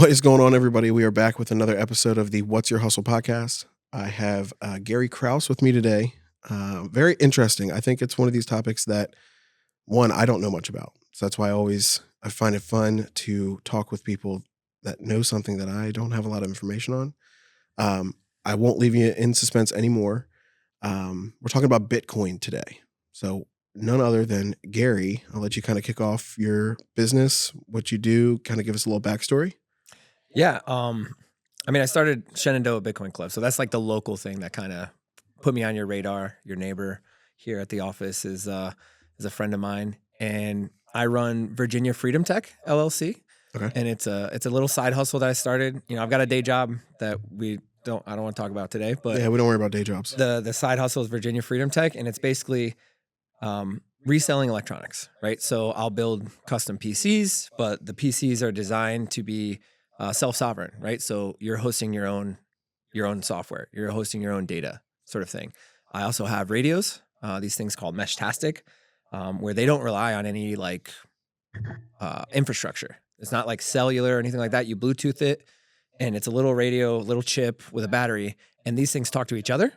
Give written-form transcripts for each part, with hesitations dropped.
What is going on, everybody? We are back with another episode of the What's Your Hustle podcast. I have Gary Krause with me today. Very interesting. I think it's one of these topics that, one, I don't know much about. So that's why I find it fun to talk with people that know something that I don't have a lot of information on. I won't leave you in suspense anymore. We're talking about Bitcoin today. So none other than Gary. I'll let you kind of kick off your business, what you do, kind of give us a little backstory. Yeah. I started Shenandoah Bitcoin Club. So that's like the local thing that kind of put me on your radar. Your neighbor here at the office is a friend of mine, and I run Virginia Freedom Tech LLC. Okay. And it's a little side hustle that I started. You know, I've got a day job that I don't want to talk about today, but yeah, we don't worry about day jobs. The side hustle is Virginia Freedom Tech, and it's basically reselling electronics, right? So I'll build custom PCs, but the PCs are designed to be self-sovereign, right? So you're hosting your own software, you're hosting your own data, sort of thing. I also have radios, these things called Meshtastic, where they don't rely on any infrastructure. It's not like cellular or anything like that. You Bluetooth it, and it's a little radio, little chip with a battery, and these things talk to each other.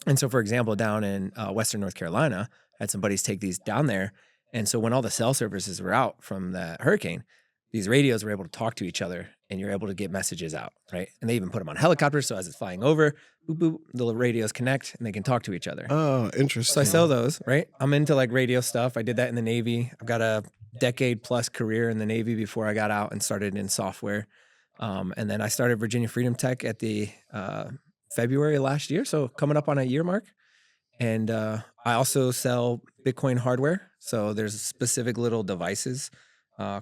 And so, for example, down in Western North Carolina, I had some buddies take these down there, and so when all the cell services were out from the hurricane, these radios were able to talk to each other, and you're able to get messages out, right? And they even put them on helicopters, so as it's flying over, boop, boop, the radios connect, and they can talk to each other. Oh, interesting. So I sell those, right? I'm into radio stuff. I did that in the Navy. I've got a decade-plus career in the Navy before I got out and started in software. And then I started Virginia Freedom Tech at the February last year, so coming up on a year mark. And I also sell Bitcoin hardware. So there's specific little devices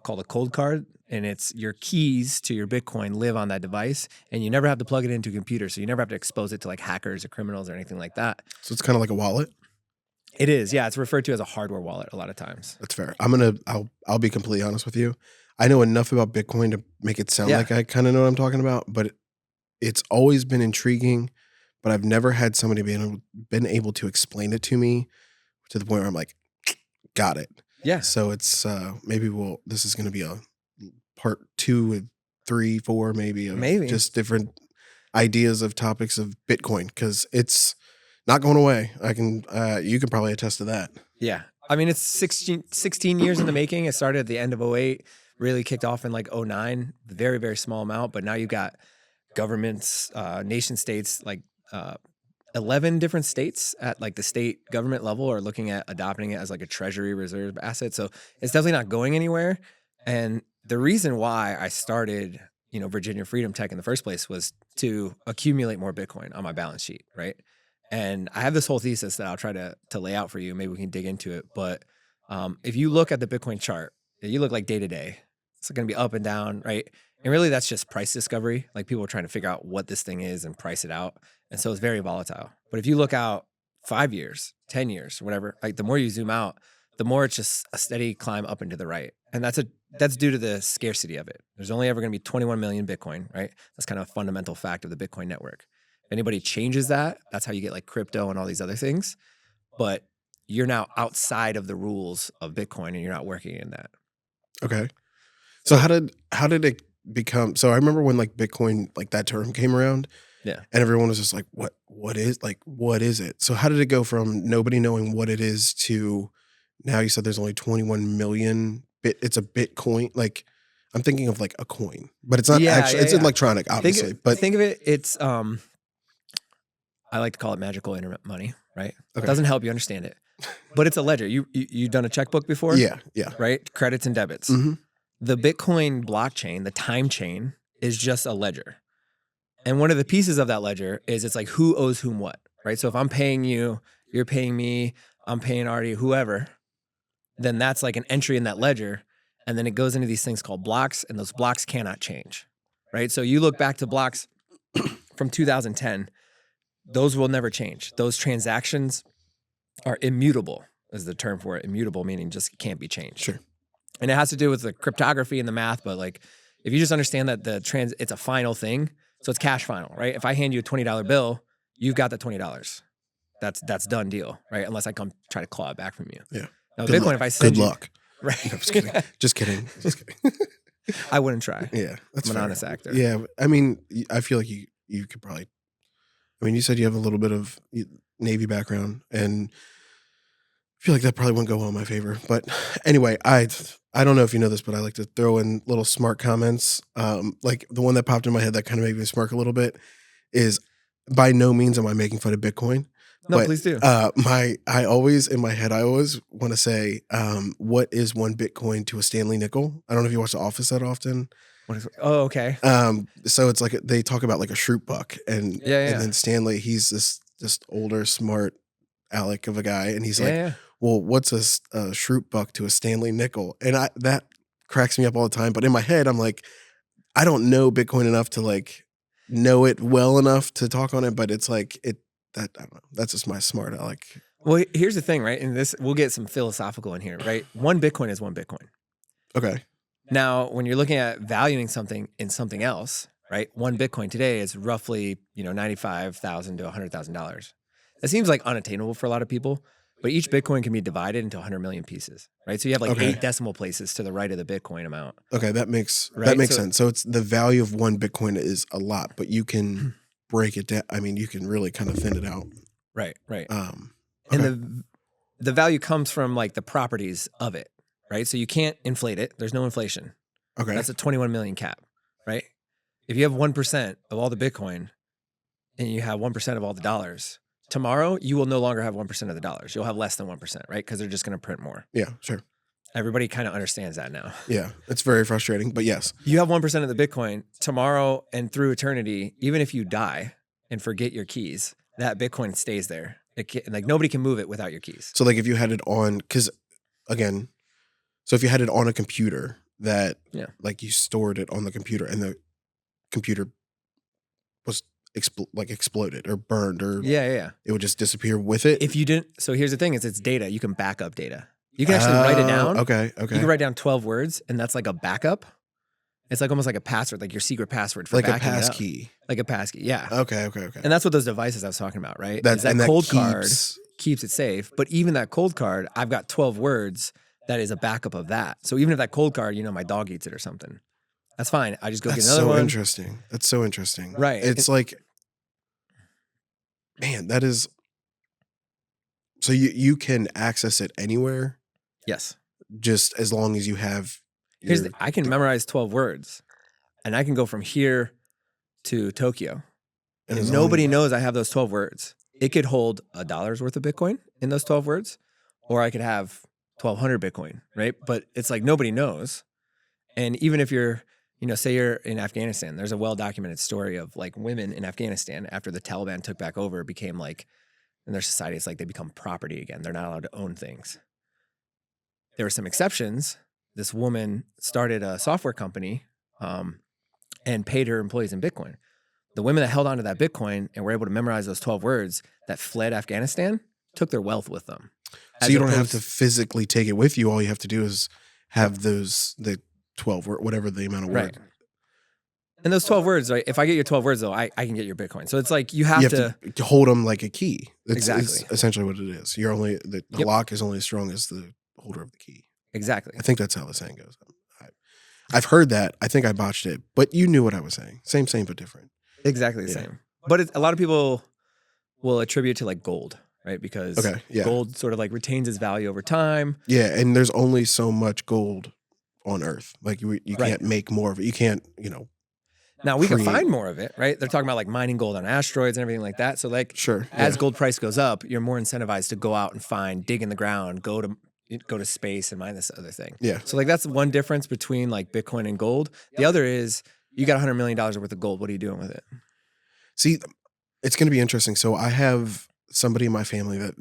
called a cold card, and it's your keys to your Bitcoin live on that device, and you never have to plug it into a computer, so you never have to expose it to hackers or criminals or anything like that. So it's kind of like a wallet? It is, yeah. It's referred to as a hardware wallet a lot of times. That's fair. I'll be completely honest with you. I know enough about Bitcoin to make it sound like I kind of know what I'm talking about, but it's always been intriguing, but I've never had somebody been able to explain it to me to the point where I'm like, got it. Yeah. So it's this is going to be a part 2, 3, 4, maybe just different ideas of topics of Bitcoin, because it's not going away. You can probably attest to that. Yeah. I mean, it's 16 years in the making. It started at the end of 2008, really kicked off in 2009, very, very small amount. But now you've got governments, nation states, 11 different states at the state government level are looking at adopting it as a treasury reserve asset. So it's definitely not going anywhere. And the reason why I started, Virginia Freedom Tech in the first place was to accumulate more Bitcoin on my balance sheet, right? And I have this whole thesis that I'll try to lay out for you. Maybe we can dig into it. But if you look at the Bitcoin chart, you look day to day, it's going to be up and down, right? And really that's just price discovery. People are trying to figure out what this thing is and price it out. And so it's very volatile. But if you look out 5 years, 10 years, whatever, the more you zoom out, the more it's just a steady climb up and to the right. And that's due to the scarcity of it. There's only ever going to be 21 million Bitcoin, right? That's kind of a fundamental fact of the Bitcoin network. If anybody changes that, that's how you get crypto and all these other things. But you're now outside of the rules of Bitcoin, and you're not working in that. Okay. So how did it become? So I remember when Bitcoin, that term came around. Yeah. And everyone was just what is it? So how did it go from nobody knowing what it is to now you said there's only 21 million it's a Bitcoin? I'm thinking of a coin, but it's not actually, it's electronic, obviously. Think of it's, I like to call it magical internet money, right? Okay. It doesn't help you understand it, but it's a ledger. You've done a checkbook before? Yeah. Right? Credits and debits. Mm-hmm. The Bitcoin blockchain, the time chain, is just a ledger. And one of the pieces of that ledger is it's who owes whom what, right? So if I'm paying you, you're paying me, I'm paying Artie, whoever, then that's an entry in that ledger. And then it goes into these things called blocks, and those blocks cannot change, right? So you look back to blocks from 2010, those will never change. Those transactions are immutable, is the term for it. Immutable meaning just can't be changed. Sure. And it has to do with the cryptography and the math, but if you just understand that it's a final thing, so it's cash final, right? If I hand you a $20 bill, you've got the $20. That's done deal, right? Unless I come try to claw it back from you. Yeah. Now, Bitcoin, if I send good luck. Right. No, just kidding. Just kidding. I wouldn't try. Yeah, that's I'm an fair. honest actor. Yeah, I mean, I feel like you could probably. I mean, you said you have a little bit of Navy background, and I feel like that probably wouldn't go well in my favor. But anyway, I don't know if you know this, but I like to throw in little smart comments. Like the one that popped in my head that kind of made me smirk a little bit is, by no means am I making fun of Bitcoin. No, But please do. I always in my head I always want to say, what is one Bitcoin to a Stanley nickel? I don't know if you watch The Office that often. Oh, okay. So it's like they talk about like a shroot buck, and Yeah. then Stanley, he's this older smart aleck of a guy, and he's like, Yeah. well, what's a shroot buck to a Stanley nickel? And that cracks me up all the time. But in my head, I'm like, I don't know Bitcoin enough to like know it well enough to talk on it. But it's like that I don't know. That's just my smart aleck. Well, here's the thing, right? And this, we'll get some philosophical in here, right? One Bitcoin is one Bitcoin. Okay. Now, when you're looking at valuing something in something else, right? One Bitcoin today is roughly, $95,000 to $100,000. That seems like unattainable for a lot of people, but each Bitcoin can be divided into 100 million pieces, right? So you have like Okay. 8 decimal places to the right of the Bitcoin amount. Okay, that makes Right, so- sense. So it's the value of one Bitcoin is a lot, but you can break it down. I mean, you can really kind of thin it out. Right. Okay. And the value comes from like the properties of it, right? So you can't inflate it. There's no inflation. Okay. That's a 21 million cap, right? If you have 1% of all the Bitcoin and you have 1% of all the dollars, tomorrow you will no longer have 1% of the dollars. You'll have less than 1%, right? Because they're just going to print more. Yeah, sure. Everybody kind of understands that now. Yeah, it's very frustrating, but yes. You have 1% of the Bitcoin tomorrow and through eternity. Even if you die and forget your keys, that Bitcoin stays there. Like nobody can move it without your keys. So like if you had it on, because again, so if you had it on a computer that like you stored it on the computer and the computer was exploded or burned or Yeah. it would just disappear with it. If you didn't, so here's the thing: it's data. You can back up data. You can actually write it down. Okay. You can write down 12 words, and that's like a backup. It's like almost like a password, like your secret password for like a backing it up. passkey. Like a passkey, yeah. Okay. And that's what those devices I was talking about, right? That cold card keeps it safe. But even that cold card, I've got 12 words that is a backup of that. So even if that cold card, my dog eats it or something, that's fine. I just go get another one. Interesting. That's so interesting. Right. It's like, man, that is. So you can access it anywhere. Yes. Just as long as you have. I can memorize 12 words, and I can go from here to Tokyo, and nobody knows I have those 12 words. It could hold $1 worth of Bitcoin in those 12 words, or I could have 1,200 Bitcoin, right? But it's like nobody knows. And even if you're, say you're in Afghanistan, there's a well-documented story of like women in Afghanistan after the Taliban took back over became like, in their society, it's like they become property again. They're not allowed to own things. There were some exceptions. This woman started a software company and paid her employees in Bitcoin. The women that held onto that Bitcoin and were able to memorize those 12 words that fled Afghanistan took their wealth with them. So you don't have to physically take it with you. All you have to do is have the 12 or whatever the amount of words. Right. And those 12 words, right? If I get your 12 words, though, I can get your Bitcoin. So it's like you have to hold them like a key. Exactly. It's essentially what it is. You're only the lock is only as strong as the holder of the key. Exactly. I think that's how the saying goes. I've heard that. I think I botched it, but you knew what I was saying. Same, but different. Exactly the same. But a lot of people will attribute to like gold, right? Because gold sort of like retains its value over time. Yeah, and there's only so much gold on Earth. Like you can't make more of it. You can't, Now we can find more of it, right? They're talking about like mining gold on asteroids and everything like that. So like, as gold price goes up, you're more incentivized to go out and dig in the ground, go to space and mine this other thing. Yeah. So like that's one difference between like Bitcoin and gold. The other is you got $100 million worth of gold. What are you doing with it? See, it's going to be interesting. So I have somebody in my family that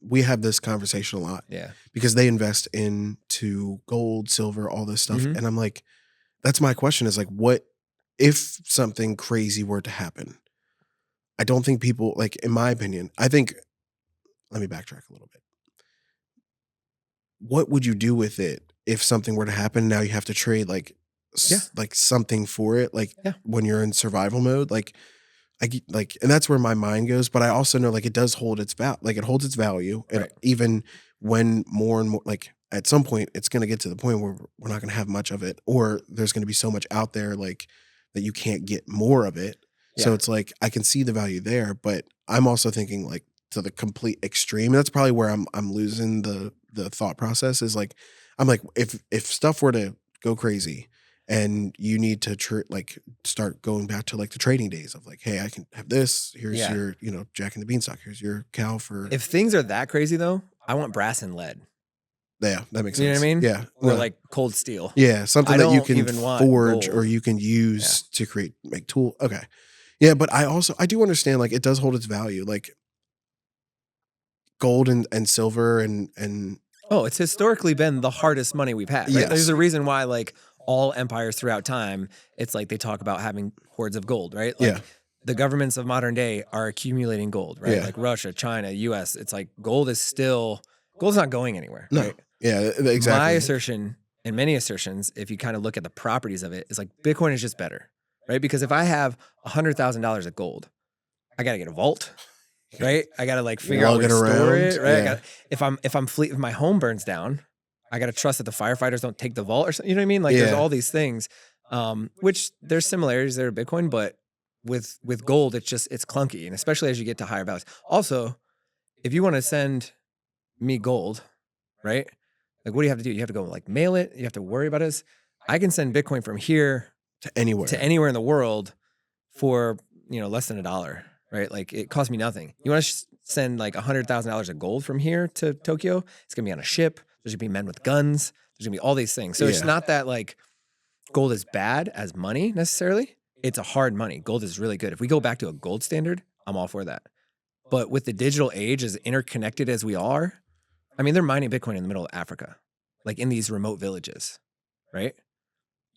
we have this conversation a lot. Yeah. Because they invest into gold, silver, all this stuff. And I'm like, that's my question is like, what if something crazy were to happen? I don't think people, like, in my opinion, let me backtrack a little bit. What would you do with it if something were to happen? Now you have to trade like something for it, when you're in survival mode, and that's where my mind goes. But I also know like it does hold its value, it holds its value, and even when more and more, like at some point it's going to get to the point where we're not going to have much of it, or there's going to be so much out there like that you can't get more of it. So Yeah. it's like I can see the value there, but I'm also thinking like to the complete extreme. That's probably where I'm losing the thought process is like I'm like if stuff were to go crazy and you need to like start going back to like the trading days of like, hey, I can have this. Here's Yeah. your, you know, Jack and the Beanstalk. Here's your cow for If things are that crazy though, I want brass and lead. yeah, that makes sense. You know what I mean? Yeah. Or No. like cold steel. Yeah, something I that you don't can even want forge or gold. you can use to make tool. Okay. Yeah, but I do understand like it does hold its value. Like gold and silver and Oh, it's historically been the hardest money we've had. Right? Yes. There's a reason why like all empires throughout time, it's like they talk about having hoards of gold, right? Like Yeah. the governments of modern day are accumulating gold, right? Yeah. Like Russia, China, US. It's like gold's not going anywhere. No. Right? Yeah, exactly. My assertion and many assertions, if you kind of look at the properties of it, is like Bitcoin is just better, right? Because if I have $100,000 of gold, I got to get a vault, right? I got to like figure out Lug where to it store around, it, right? yeah. If my home burns down, I got to trust that the firefighters don't take the vault or something. You know what I mean? Like there's Yeah. all these things, which there's similarities there to Bitcoin, but with gold, it's clunky. And especially as you get to higher values. Also, if you want to send me gold, right? Like what do you have to do? You have to go like mail it. You have to worry about it. I can send Bitcoin from here to anywhere in the world for, less than $1, right? Like it costs me nothing. You want to send like $100,000 of gold from here to Tokyo? It's going to be on a ship. There's going to be men with guns. There's going to be all these things. So it's Yeah. not that like gold is bad as money necessarily. It's a hard money. Gold is really good. If we go back to a gold standard, I'm all for that. But with the digital age, as interconnected as we are, I mean, they're mining Bitcoin in the middle of Africa, like in these remote villages, right?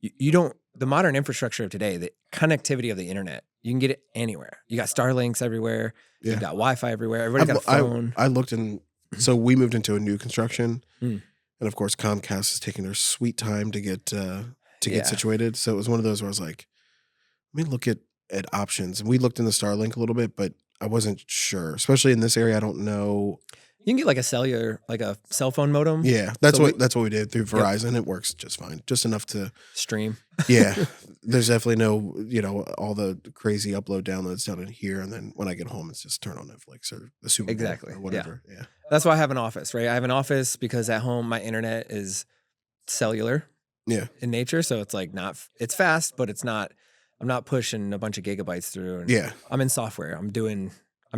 The modern infrastructure of today, the connectivity of the internet, you can get it anywhere. You got Starlinks everywhere. Yeah. You got Wi-Fi everywhere. Everybody's got a phone. I looked in, so we moved into a new construction, Mm. and of course Comcast is taking their sweet time to get Yeah. situated. So it was one of those where I was like, let me look at options. And we looked in the Starlink a little bit, but I wasn't sure, especially in this area. I don't know. You can get like a cell phone modem. Yeah, that's So what we did through Verizon. It works just fine, just enough to stream. Yeah, there's definitely no, all the crazy upload downloads down in here, and then when I get home, it's just turn on Netflix or the Super Bowl Exactly, or whatever. Yeah. That's why I have an office, right? I have an office because at home my internet is cellular Yeah. in nature, so it's like it's fast, but it's not. I'm not pushing a bunch of gigabytes through. And Yeah. I'm in software. I'm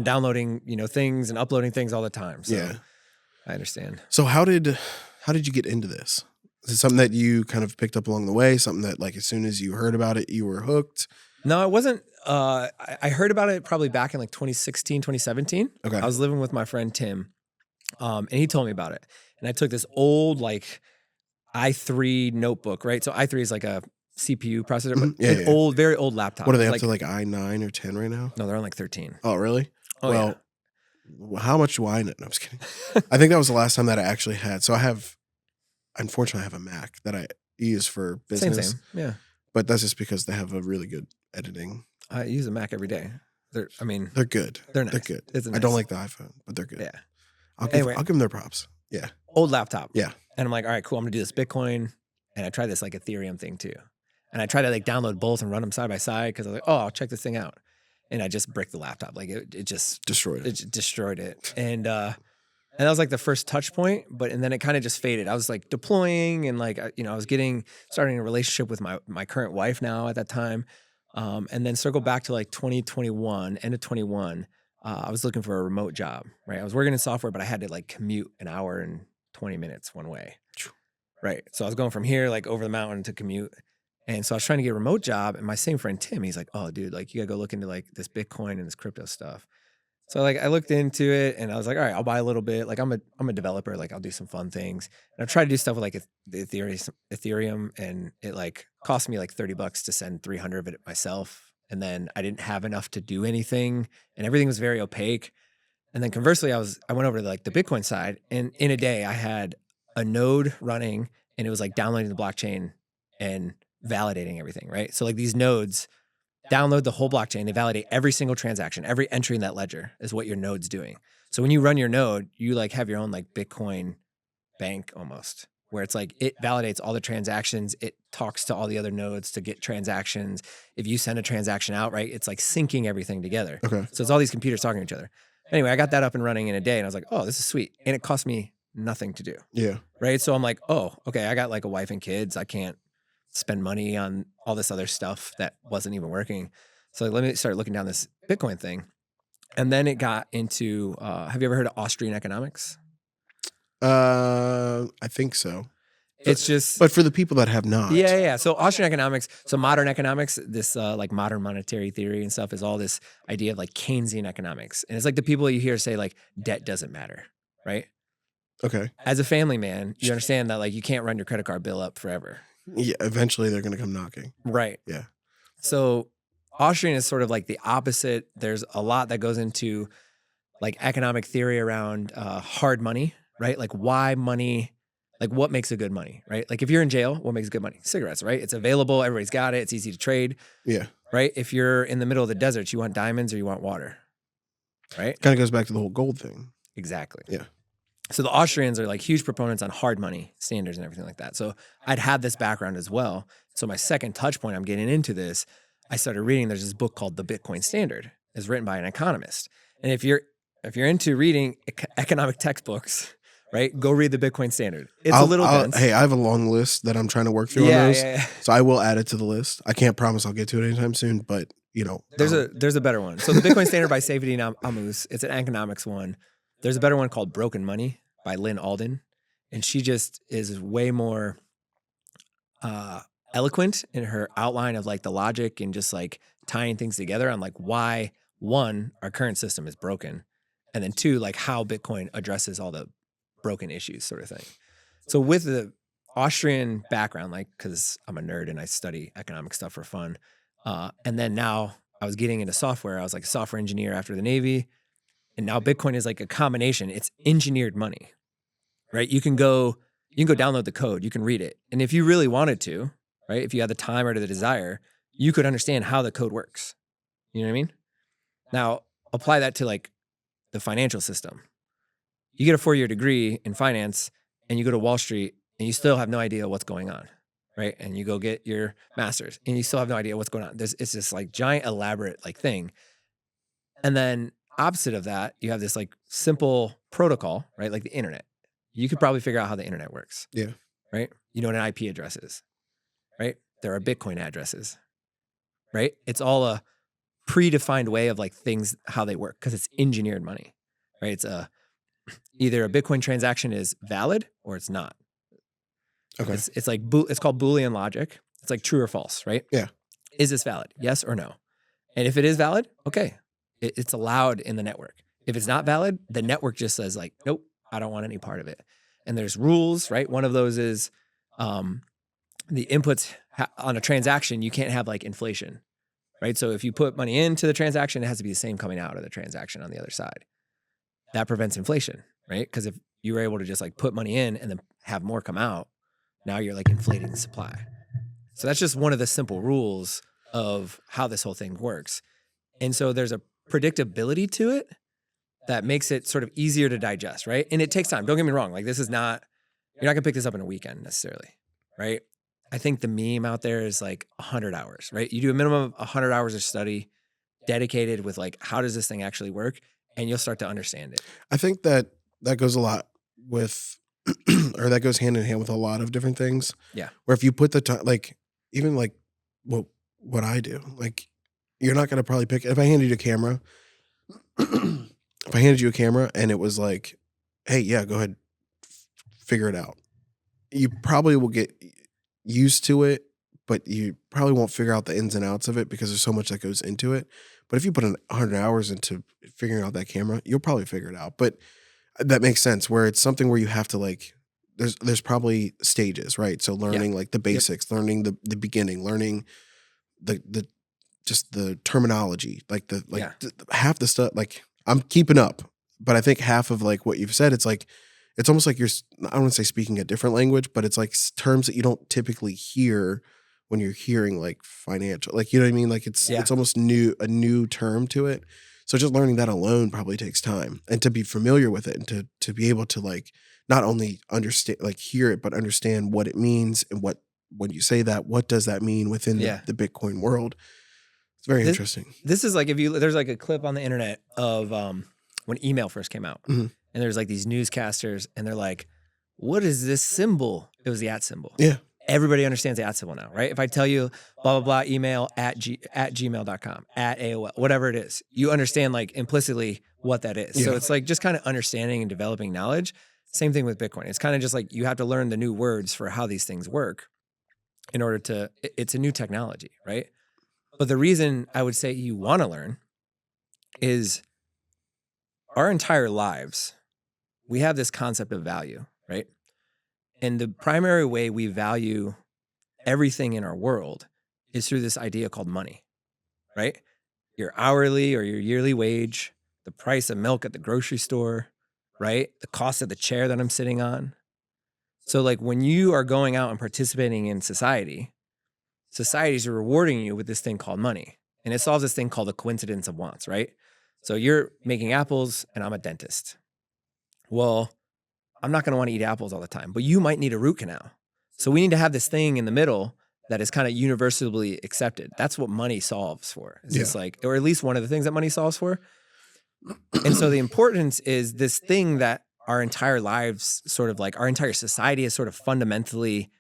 downloading, things and uploading things all the time. So Yeah. I understand. So how did you get into this? Is it something that you kind of picked up along the way? Something that like as soon as you heard about it, you were hooked? No, it wasn't. I heard about it probably back in like 2016, 2017. Okay. I was living with my friend Tim, and he told me about it. And I took this old like i3 notebook, right? So i3 is like a CPU processor, but Yeah, an old, very old laptop. What are they It's up to, like i9 or 10 right now? No, they're on like 13. Oh, really? Oh, well, how much do I know? No, I'm just kidding. I think that was the last time that I actually had. So unfortunately, I have a Mac that I use for business. Same. Yeah. But that's just because they have a really good editing. I use a Mac every day. They're good. They're nice. They're good. It's I nice. don't like the iPhone, but they're good. Yeah. I'll give Anyway. them their props. Yeah. Old laptop. Yeah. And I'm like, all right, cool. I'm gonna do this Bitcoin, and I tried this like Ethereum thing too, and I tried to like download both and run them side by side because I was like, oh, I'll check this thing out, and I just bricked the laptop. Like it just Destroyed it. It destroyed it, and that was like the first touch point. And then it kind of just faded. I was like deploying, and like I was starting a relationship with my current wife now at that time, and then circle back to like 2021, end of 21. I was looking for a remote job, right? I was working in software, but I had to like commute an hour and 20 minutes one way. Right. So I was going from here, like over the mountain to commute. And so I was trying to get a remote job. And my same friend, Tim, he's like, oh, dude, like you gotta go look into like this Bitcoin and this crypto stuff. So like I looked into it and I was like, all right, I'll buy a little bit. Like I'm a developer, like I'll do some fun things. And I tried to do stuff with like the Ethereum, and it like cost me like $30 to send 300 of it myself. And then I didn't have enough to do anything, and everything was very opaque. And then conversely, I went over to like the Bitcoin side, and in a day I had a node running, and it was like downloading the blockchain and validating everything, right? So like these nodes download the whole blockchain, they validate every single transaction, every entry in that ledger is what your node's doing. So when you run your node, you like have your own like Bitcoin bank almost, where it's like it validates all the transactions. It talks to all the other nodes to get transactions. If you send a transaction out, right, it's like syncing everything together. Okay. So it's all these computers talking to each other. Anyway, I got that up and running in a day, and I was like, oh, this is sweet. And it cost me nothing to do. Yeah. Right. So I'm like, oh, okay, I got like a wife and kids. I can't spend money on all this other stuff that wasn't even working. So let me start looking down this Bitcoin thing. And then it got into, have you ever heard of Austrian economics? I think so. It's just, But for the people that have not. yeah. So Austrian economics, so modern economics, this like modern monetary theory and stuff is all this idea of like Keynesian economics. And it's like the people you hear say like debt doesn't matter, right? Okay. As a family man, you understand that like you can't run your credit card bill up forever. Yeah. Eventually they're going to come knocking. Right. Yeah. So Austrian is sort of like the opposite. There's a lot that goes into like economic theory around hard money, right? Like why money, like what makes a good money, right? Like if you're in jail, what makes good money? Cigarettes, right? It's available. Everybody's got it. It's easy to trade. Yeah. Right? If you're in the middle of the desert, you want diamonds or you want water, right? Kind of goes back to the whole gold thing. Exactly. Yeah. So the Austrians are like huge proponents on hard money standards and everything like that. So I'd had this background as well. So my second touch point, I'm getting into this, I started reading, there's this book called The Bitcoin Standard. It's written by an economist. And if you're into reading economic textbooks, right, go read The Bitcoin Standard. It's a little dense. Hey, I have a long list that I'm trying to work through on those. Yeah. So I will add it to the list. I can't promise I'll get to it anytime soon, but you know. There's a better one. So The Bitcoin Standard by Safety Amus, it's an economics one. There's a better one called Broken Money by Lynn Alden. And she just is way more eloquent in her outline of like the logic and just like tying things together on like why, one, our current system is broken, and then two, like how Bitcoin addresses all the broken issues sort of thing. So with the Austrian background, like, cause I'm a nerd and I study economic stuff for fun. And then now I was getting into software. I was like a software engineer after the Navy. And now Bitcoin is like a combination. It's engineered money, right? You can go download the code, you can read it. And if you really wanted to, right, if you had the time or the desire, you could understand how the code works. You know what I mean? Now, apply that to like the financial system. You get a 4-year degree in finance and you go to Wall Street and you still have no idea what's going on, right? And you go get your master's and you still have no idea what's going on. It's this like giant elaborate like thing. And then opposite of that, you have this like simple protocol, right? Like the internet. You could probably figure out how the internet works. Yeah. Right? You know what an IP address is, right? There are Bitcoin addresses, right? It's all a predefined way of like things, how they work, because it's engineered money, right? It's either a Bitcoin transaction is valid or it's not. Okay. It's like, it's called Boolean logic. It's like true or false, right? Yeah. Is this valid? Yes or no? And if it is valid, okay, it's allowed in the network. If it's not valid, the network just says like, nope, I don't want any part of it. And there's rules, right? One of those is the inputs on a transaction, you can't have like inflation, right? So if you put money into the transaction, it has to be the same coming out of the transaction on the other side. That prevents inflation, right? Because if you were able to just like put money in and then have more come out, now you're like inflating the supply. So that's just one of the simple rules of how this whole thing works. And so there's a predictability to it that makes it sort of easier to digest, right? And it takes time. Don't get me wrong. Like this is not, you're not gonna pick this up in a weekend necessarily, right? I think the meme out there is like 100 hours, right? You do a minimum of 100 hours of study dedicated with like, how does this thing actually work? And you'll start to understand it. I think that goes a lot with, or that goes hand in hand with a lot of different things. Yeah. Where if you put the time, like even like what I do, like you're not going to probably pick, if I handed you a camera, if I handed you a camera and it was like, hey, yeah, go ahead, figure it out. You probably will get used to it, but you probably won't figure out the ins and outs of it because there's so much that goes into it. But if you put 100 hours into figuring out that camera, you'll probably figure it out. But that makes sense where it's something where you have to like, there's probably stages, right? So learning like the basics, learning the beginning, learning the just the terminology, like half the stuff, like I'm keeping up, but I think half of like what you've said, it's like, it's almost like you're, I don't want to say speaking a different language, but it's like terms that you don't typically hear when you're hearing like financial, like, you know what I mean? Like it's almost a new term to it. So just learning that alone probably takes time, and to be familiar with it, and to be able to like not only understand, like hear it, but understand what it means, and what, when you say that, what does that mean within Yeah. the Bitcoin world? It's very interesting. This is like, there's like a clip on the internet of when email first came out, Mhm. and there's like these newscasters, and they're like, what is this symbol? It was the @ symbol. Yeah. Everybody understands the @ symbol now, right? If I tell you blah, blah, blah, email at gmail.com, at AOL, whatever it is, you understand like implicitly what that is. So Yeah. it's like just kind of understanding and developing knowledge. Same thing with Bitcoin. It's kind of just like you have to learn the new words for how these things work in order to, it's a new technology, right? But the reason I would say you want to learn is our entire lives, we have this concept of value, right? And the primary way we value everything in our world is through this idea called money, right? Your hourly or your yearly wage, the price of milk at the grocery store, right? The cost of the chair that I'm sitting on. So like when you are going out and participating in society, societies are rewarding you with this thing called money. And it solves this thing called the coincidence of wants, right? So you're making apples and I'm a dentist. Well, I'm not going to want to eat apples all the time, but you might need a root canal. So we need to have this thing in the middle that is kind of universally accepted. That's what money solves for. It's just like, or at least one of the things that money solves for. And so the importance is this thing that our entire lives sort of like our entire society is sort of fundamentally,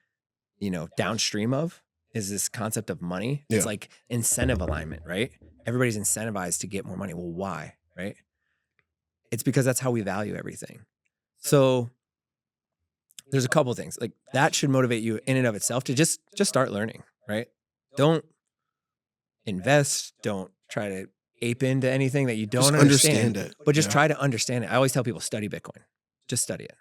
downstream of, is this concept of money. It's like incentive alignment, right? Everybody's incentivized to get more money. Well, why, right? It's because that's how we value everything. So there's a couple of things like that should motivate you in and of itself to just start learning, right? Don't invest. Don't try to ape into anything that you don't Just understand it. But just try to understand it. I always tell people study Bitcoin, just study it,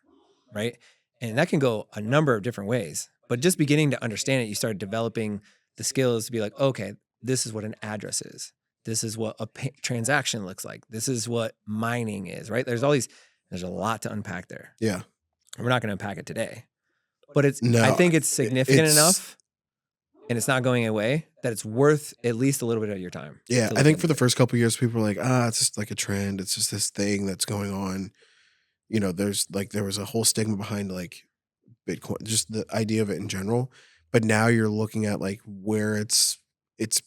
right? And that can go a number of different ways, but just beginning to understand it, you start developing the skills to be like, okay, this is what an address is. This is what a transaction looks like. This is what mining is, right? There's a lot to unpack there. Yeah. We're not going to unpack it today, but No, I think it's significant enough and it's not going away that it's worth at least a little bit of your time. Yeah. I think for the first couple of years, people were like, it's just like a trend. It's just this thing that's going on. There was a whole stigma behind like Bitcoin, just the idea of it in general. But now you're looking at like where it's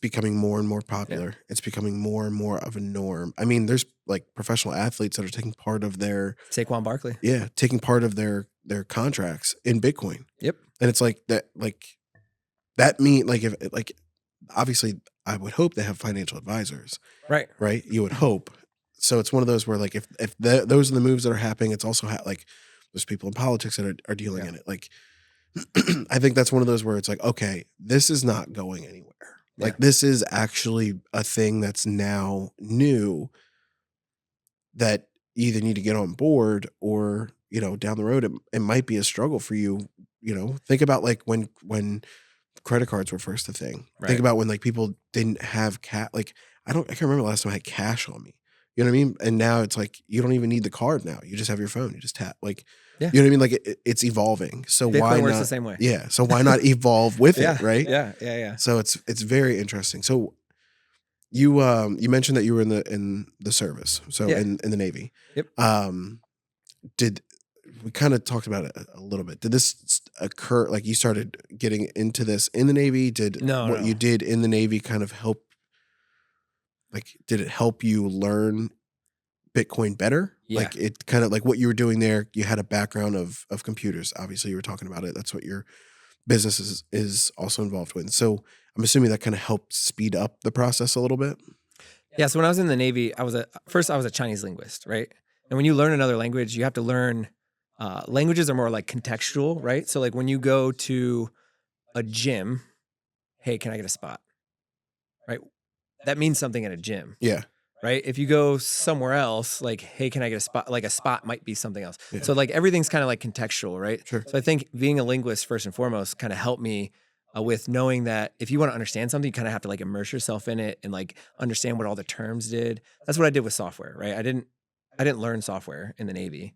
becoming more and more popular. Yeah. It's becoming more and more of a norm. I mean, there's like professional athletes that are taking part of their Saquon Barkley. Yeah, taking part of their contracts in Bitcoin. Yep. And it's like that mean like if like obviously I would hope they have financial advisors. Right. Right? You would hope. So it's one of those where like if those are the moves that are happening, it's also like there's people in politics that are dealing in it. Like I think that's one of those where it's like, okay, this is not going anywhere. Like this is actually a thing that's now new that you either need to get on board or, down the road, it might be a struggle for you. Think about like when credit cards were first a thing. Right. Think about when like people didn't have like, I can't remember the last time I had cash on me. You know what I mean? And now it's like, you don't even need the card now. You just have your phone. You just tap like, you know what I mean? Like it's evolving. So Bitcoin why works not the same way? Yeah. So why not evolve with it? Right. Yeah. So it's very interesting. So you mentioned that you were in the service. So in the Navy. Yep. We kind of talked about it a little bit. Did this occur? Like you started getting into this in the Navy? Did what you did in the Navy kind of help? Like, did it help you learn Bitcoin better? Yeah. Like it kind of like what you were doing there, you had a background of computers. Obviously you were talking about it. That's what your business is also involved with. So I'm assuming that kind of helped speed up the process a little bit. Yeah. So when I was in the Navy, I was a Chinese linguist, right? And when you learn another language, you have to learn, languages are more like contextual, right? So like when you go to a gym, hey, can I get a spot? Right? That means something at a gym. Yeah. Right? If you go somewhere else, like, hey, can I get a spot? Like a spot might be something else. Yeah. So like everything's kind of like contextual, right? Sure. So I think being a linguist first and foremost kind of helped me with knowing that if you want to understand something, you kind of have to like immerse yourself in it and like understand what all the terms did. That's what I did with software, right? I didn't learn software in the Navy.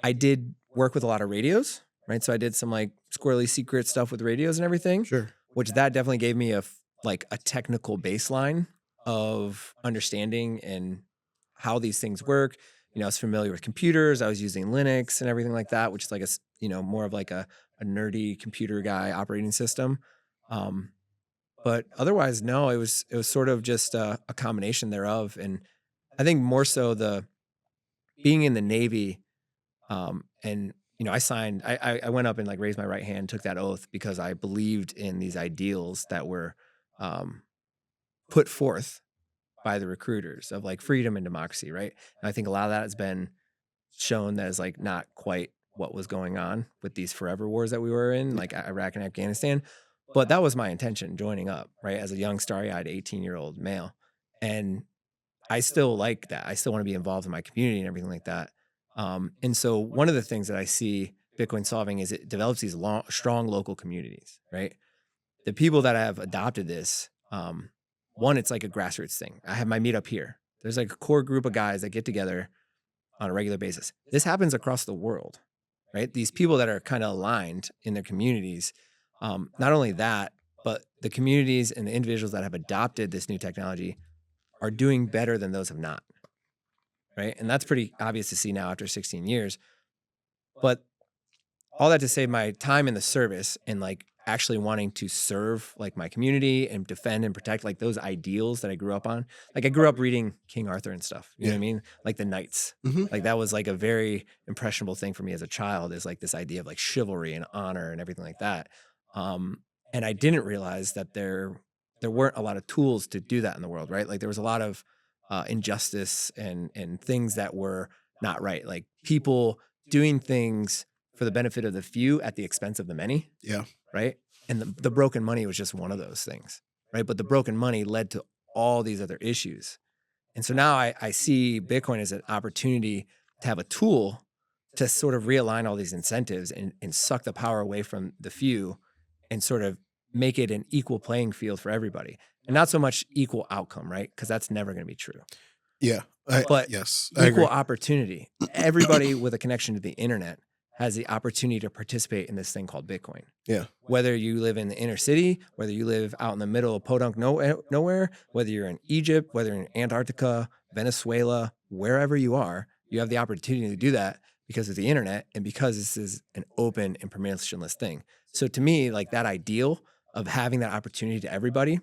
I did work with a lot of radios, right? So I did some like squirrely secret stuff with radios and everything. Sure. Which that definitely gave me a technical baseline of understanding and how these things work. I was familiar with computers. I was using Linux and everything like that, which is like more of like a nerdy computer guy operating system. But otherwise, no, it was sort of just a combination thereof. And I think more so the being in the Navy, and I went up and like raised my right hand, took that oath because I believed in these ideals that were put forth by the recruiters of like freedom and democracy, right? And I think a lot of that has been shown that is like not quite what was going on with these forever wars that we were in, like Iraq and Afghanistan. But that was my intention joining up, right? As a young, starry-eyed 18-year-old male. And I still like that. I still want to be involved in my community and everything like that. And so one of the things that I see Bitcoin solving is it develops these strong local communities, right? The people that have adopted this, one, it's like a grassroots thing. I have my meetup here. There's like a core group of guys that get together on a regular basis. This happens across the world, right? These people that are kind of aligned in their communities. Not only that, but the communities and the individuals that have adopted this new technology are doing better than those have not, right? And that's pretty obvious to see now after 16 years. But all that to say, my time in the service and like actually wanting to serve like my community and defend and protect like those ideals that I grew up on. Like I grew up reading King Arthur and stuff. You know what I mean? Like the knights. Mm-hmm. Like that was like a very impressionable thing for me as a child, is like this idea of like chivalry and honor and everything like that. And I didn't realize that there weren't a lot of tools to do that in the world, right? Like there was a lot of injustice and things that were not right. Like people doing things for the benefit of the few at the expense of the many. Yeah. Right. And the broken money was just one of those things. Right. But the broken money led to all these other issues. And so now I see Bitcoin as an opportunity to have a tool to sort of realign all these incentives and suck the power away from the few and sort of make it an equal playing field for everybody. And not so much equal outcome, right? Because that's never going to be true. Yeah. But yes, equal opportunity. Everybody with a connection to the internet has the opportunity to participate in this thing called Bitcoin. Yeah. Whether you live in the inner city, whether you live out in the middle of podunk nowhere, whether you're in Egypt, whether you're in Antarctica, Venezuela, wherever you are, you have the opportunity to do that because of the internet and because this is an open and permissionless thing. So to me, like that ideal of having that opportunity to everybody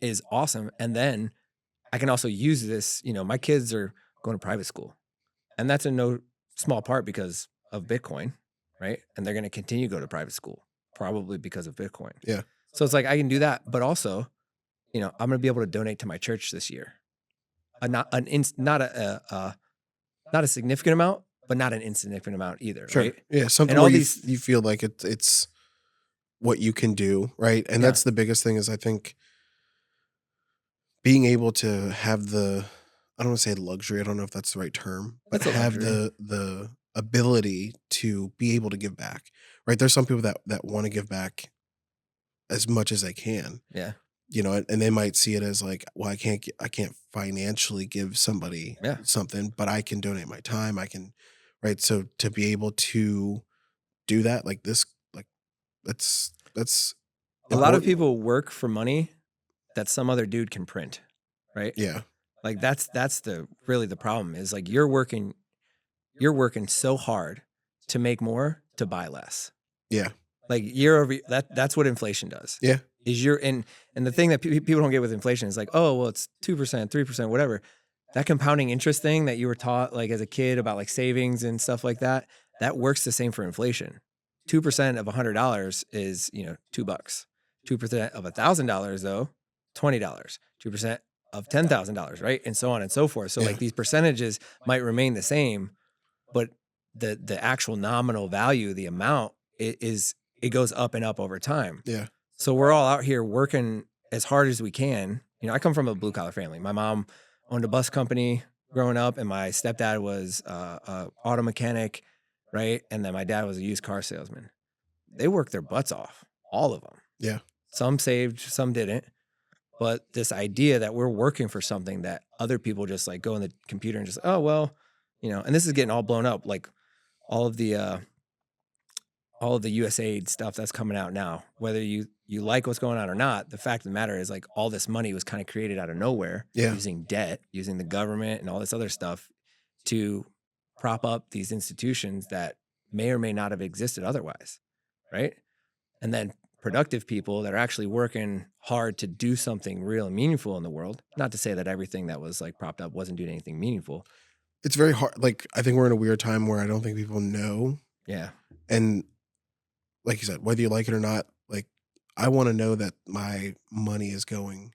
is awesome. And then I can also use this, my kids are going to private school, and that's in no small part because of Bitcoin, right? And they're going to continue to go to private school, probably because of Bitcoin. Yeah. So it's like I can do that, but also, I'm going to be able to donate to my church this year. Not a significant amount, but not an insignificant amount either, Sure. right? Yeah, something And all where these- you feel like it's what you can do, right? And that's the biggest thing is I think being able to have I don't want to say luxury, I don't know if that's the right term, but That's a have luxury. the ability to be able to give back, right? There's some people that want to give back as much as they can. Yeah. And they might see it as like, well, I can't financially give somebody something, but I can donate my time. I can, right? So to be able to do that, like this, like that's A lot of important. people work for money that some other dude can print, right? Yeah. Like that's really the problem is like you're working so hard to make more to buy less. Yeah. Like year over that's what inflation does. Yeah. Is and the thing that people don't get with inflation is like, oh, well, it's 2%, 3%, whatever. That compounding interest thing that you were taught like as a kid about like savings and stuff like that works the same for inflation. 2% of $100 is, $2. 2% of $1,000 though, $20. 2% of $10,000, right? And so on and so forth. So like these percentages might remain the same, but the actual nominal value, the amount it goes up and up over time. Yeah. So we're all out here working as hard as we can. I come from a blue collar family. My mom owned a bus company growing up, and my stepdad was a auto mechanic, right? And then my dad was a used car salesman. They worked their butts off, all of them. Yeah. Some saved, some didn't. But this idea that we're working for something that other people just like go in the computer and just, oh, well, and this is getting all blown up. Like all of the USAID stuff that's coming out now, whether you you like what's going on or not, the fact of the matter is like all this money was kind of created out of nowhere Yeah. using debt, using the government and all this other stuff to prop up these institutions that may or may not have existed otherwise, right? And then productive people that are actually working hard to do something real and meaningful in the world. Not to say that everything that was like propped up wasn't doing anything meaningful. It's very hard. Like, I think we're in a weird time where I don't think people know. Yeah. And like you said, whether you like it or not, like, I want to know that my money is going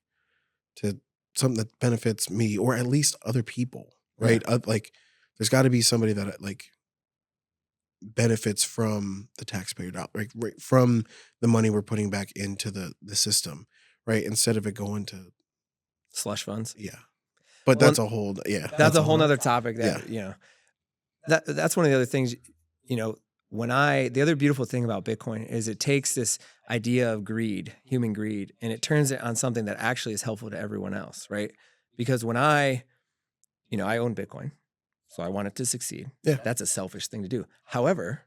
to something that benefits me or at least other people, right? Like, there's got to be somebody that like benefits from the taxpayer dollar, right, from the money we're putting back into the system, right? Instead of it going to Slush funds. yeah. But Well, that's a whole that's a whole nother topic that, Yeah. That's one of the other things, the other beautiful thing about Bitcoin is it takes this idea of greed, human greed, and it turns it on something that actually is helpful to everyone else, right? Because when I own Bitcoin, so I want it to succeed. Yeah. That's a selfish thing to do. However,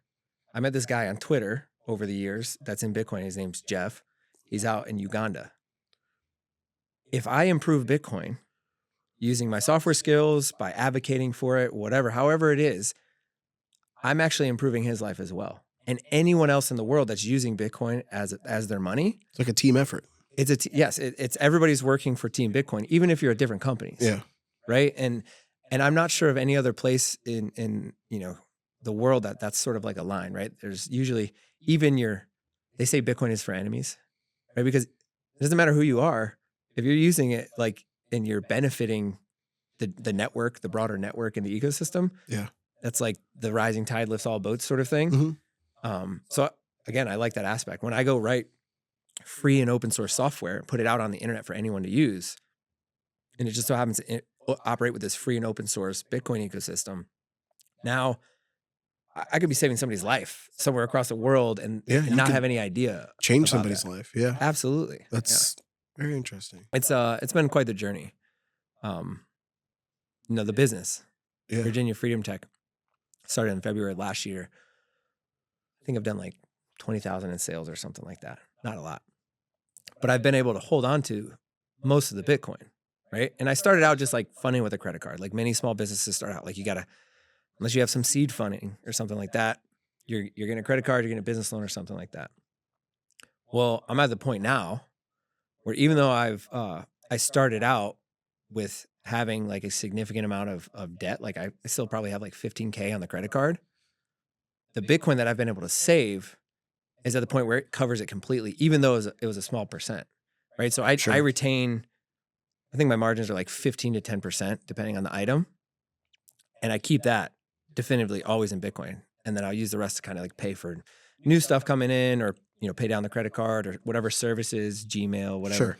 I met this guy on Twitter over the years that's in Bitcoin. His name's Jeff. He's out in Uganda. If I improve Bitcoin using my software skills, by advocating for it, whatever, however it is, I'm actually improving his life as well. And anyone else in the world that's using Bitcoin as their money. It's like a team effort. It's everybody's working for Team Bitcoin, even if you're at different companies. Yeah. Right. And I'm not sure of any other place in the world that's sort of like a line, right? There's usually they say Bitcoin is for enemies, right? Because it doesn't matter who you are. If you're using it like, and you're benefiting the network, the broader network and the ecosystem. Yeah. That's like the rising tide lifts all boats sort of thing. Mm-hmm. So again, I like that aspect. When I go write free and open source software, put it out on the internet for anyone to use, and it just so happens to operate with this free and open source Bitcoin ecosystem. Now, I could be saving somebody's life somewhere across the world and not have any idea. Change somebody's life. Yeah. Absolutely. That's very interesting. It's been quite the journey. The business, Virginia Freedom Tech, started in February last year. I think I've done like 20,000 in sales or something like that. Not a lot, but I've been able to hold on to most of the Bitcoin, right? And I started out just like funding with a credit card. Like many small businesses start out, like unless you have some seed funding or something like that, you're getting a credit card, you're getting a business loan or something like that. Well, I'm at the point now where even though I started out with having like a significant amount of debt, like I still probably have like 15K on the credit card. The Bitcoin that I've been able to save is at the point where it covers it completely, even though it was a small percent, right? So I retain, I think my margins are like 15 to 10%, depending on the item. And I keep that definitively always in Bitcoin. And then I'll use the rest to kind of like pay for new stuff coming in or, pay down the credit card or whatever services, Gmail, whatever. Sure.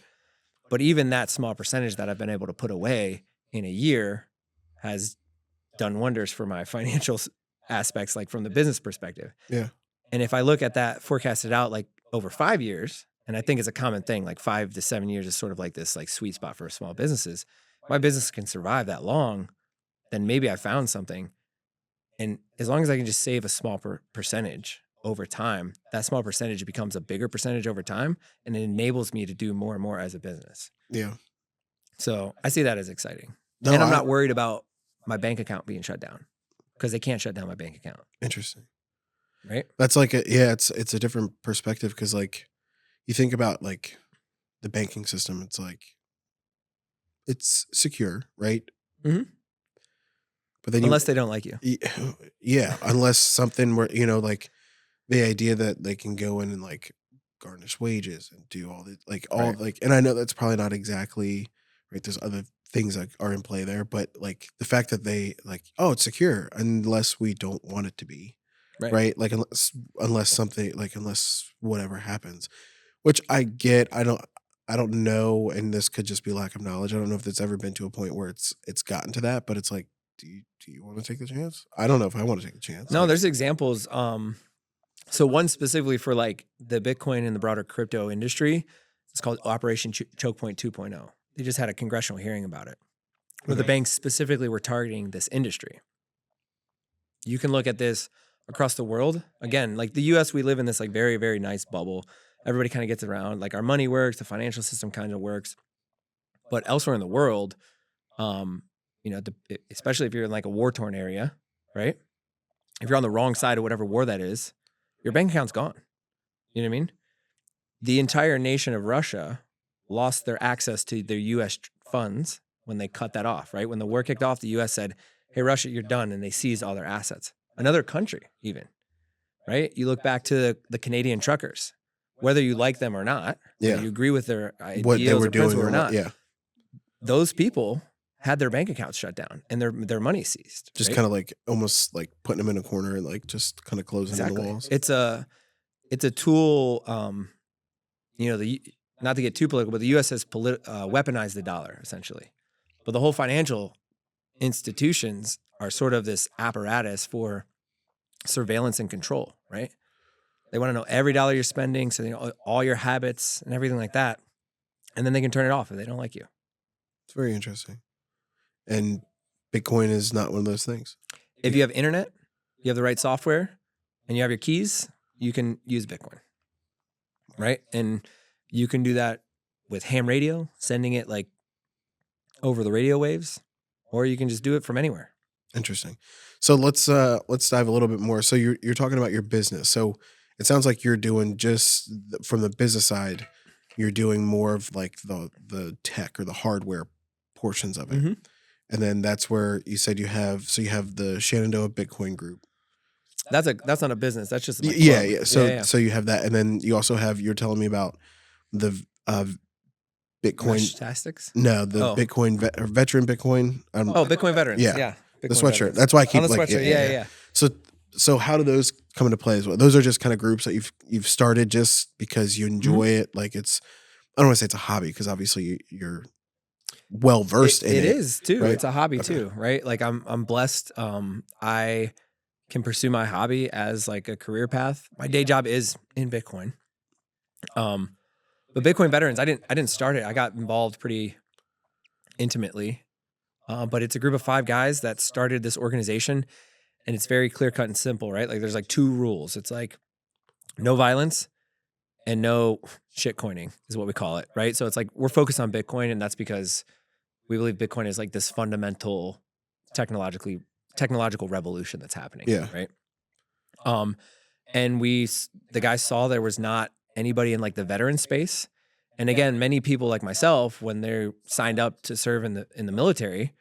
But even that small percentage that I've been able to put away in a year has done wonders for my financial aspects, like from the business perspective. Yeah. And if I look at that forecasted out like over 5 years, and I think it's a common thing, like 5 to 7 years is sort of like this like sweet spot for small businesses. My business can survive that long, then maybe I found something. And as long as I can just save a small percentage over time, that small percentage becomes a bigger percentage over time, and it enables me to do more and more as a business. Yeah. So I see that as exciting. No, and I'm not worried about my bank account being shut down because they can't shut down my bank account. Interesting. Right? That's like it's a different perspective because like you think about like the banking system, it's like it's secure, right? Mm-hmm. But then unless they don't like you. Yeah, unless something where like the idea that they can go in and like garnish wages and do all the like and I know that's probably not exactly right. There's other things that are in play there, but like the fact that they like, oh, it's secure unless we don't want it to be, right? Like unless something like unless whatever happens, which I get. I don't know, and this could just be lack of knowledge. I don't know if it's ever been to a point where it's gotten to that, but it's like, do you want to take the chance? I don't know if I want to take the chance. No, there's examples. So one specifically for like the Bitcoin and the broader crypto industry, it's called Operation Choke Point 2.0. They just had a congressional hearing about it, where the banks specifically were targeting this industry. You can look at this across the world. Again, like the US, we live in this like very, very nice bubble. Everybody kind of gets around. Like our money works, the financial system kind of works. But elsewhere in the world, especially if you're in like a war-torn area, right? If you're on the wrong side of whatever war that is, your bank account's gone. You know what I mean? The entire nation of Russia lost their access to their U.S. funds when they cut that off, right? When the war kicked off, the U.S. said, hey, Russia, you're done. And they seized all their assets. Another country, even, right? You look back to the Canadian truckers, whether you like them or not, whether you agree with their ideals what they were or doing principles or not, those people had their bank accounts shut down and their money seized. Just right? kind of like almost like putting them in a corner and like just kind of closing in the walls. It's a tool. Not to get too political, but the U.S. has weaponized the dollar essentially. But the whole financial institutions are sort of this apparatus for surveillance and control, right? They want to know every dollar you're spending, so they know all your habits and everything like that, and then they can turn it off if they don't like you. It's very interesting. And Bitcoin is not one of those things. If you have internet, you have the right software, and you have your keys, you can use Bitcoin, right? And you can do that with ham radio, sending it like over the radio waves, or you can just do it from anywhere. Interesting. So let's dive a little bit more. So you're talking about your business. So it sounds like you're doing just from the business side, you're doing more of like the tech or the hardware portions of it. Mm-hmm. And then that's where you said you have the Shenandoah Bitcoin group. That's not a business. That's just yeah. So you have that, and then you also have, you're telling me about the Bitcoin Statistics? No, the Bitcoin veteran Bitcoin. Bitcoin veterans. Yeah. The sweatshirt. Veterans. That's why I keep on the like sweatshirt. Yeah. So how do those come into play as well? Those are just kind of groups that you've started just because you enjoy it. Like it's, I don't want to say it's a hobby because obviously you're well versed in it. It is too. Right? It's a hobby too, right? Like I'm blessed. I can pursue my hobby as like a career path. My day job is in Bitcoin. But Bitcoin veterans, I didn't start it. I got involved pretty intimately. But it's a group of 5 guys that started this organization, and it's very clear cut and simple, right? Like there's like 2 rules. It's like no violence and no shitcoining is what we call it, right? So it's like we're focused on Bitcoin, and that's because we believe Bitcoin is like this fundamental technological revolution that's happening. Yeah. Right. And the guys saw there was not anybody in like the veteran space. And again, many people like myself, when they're signed up to serve in the military,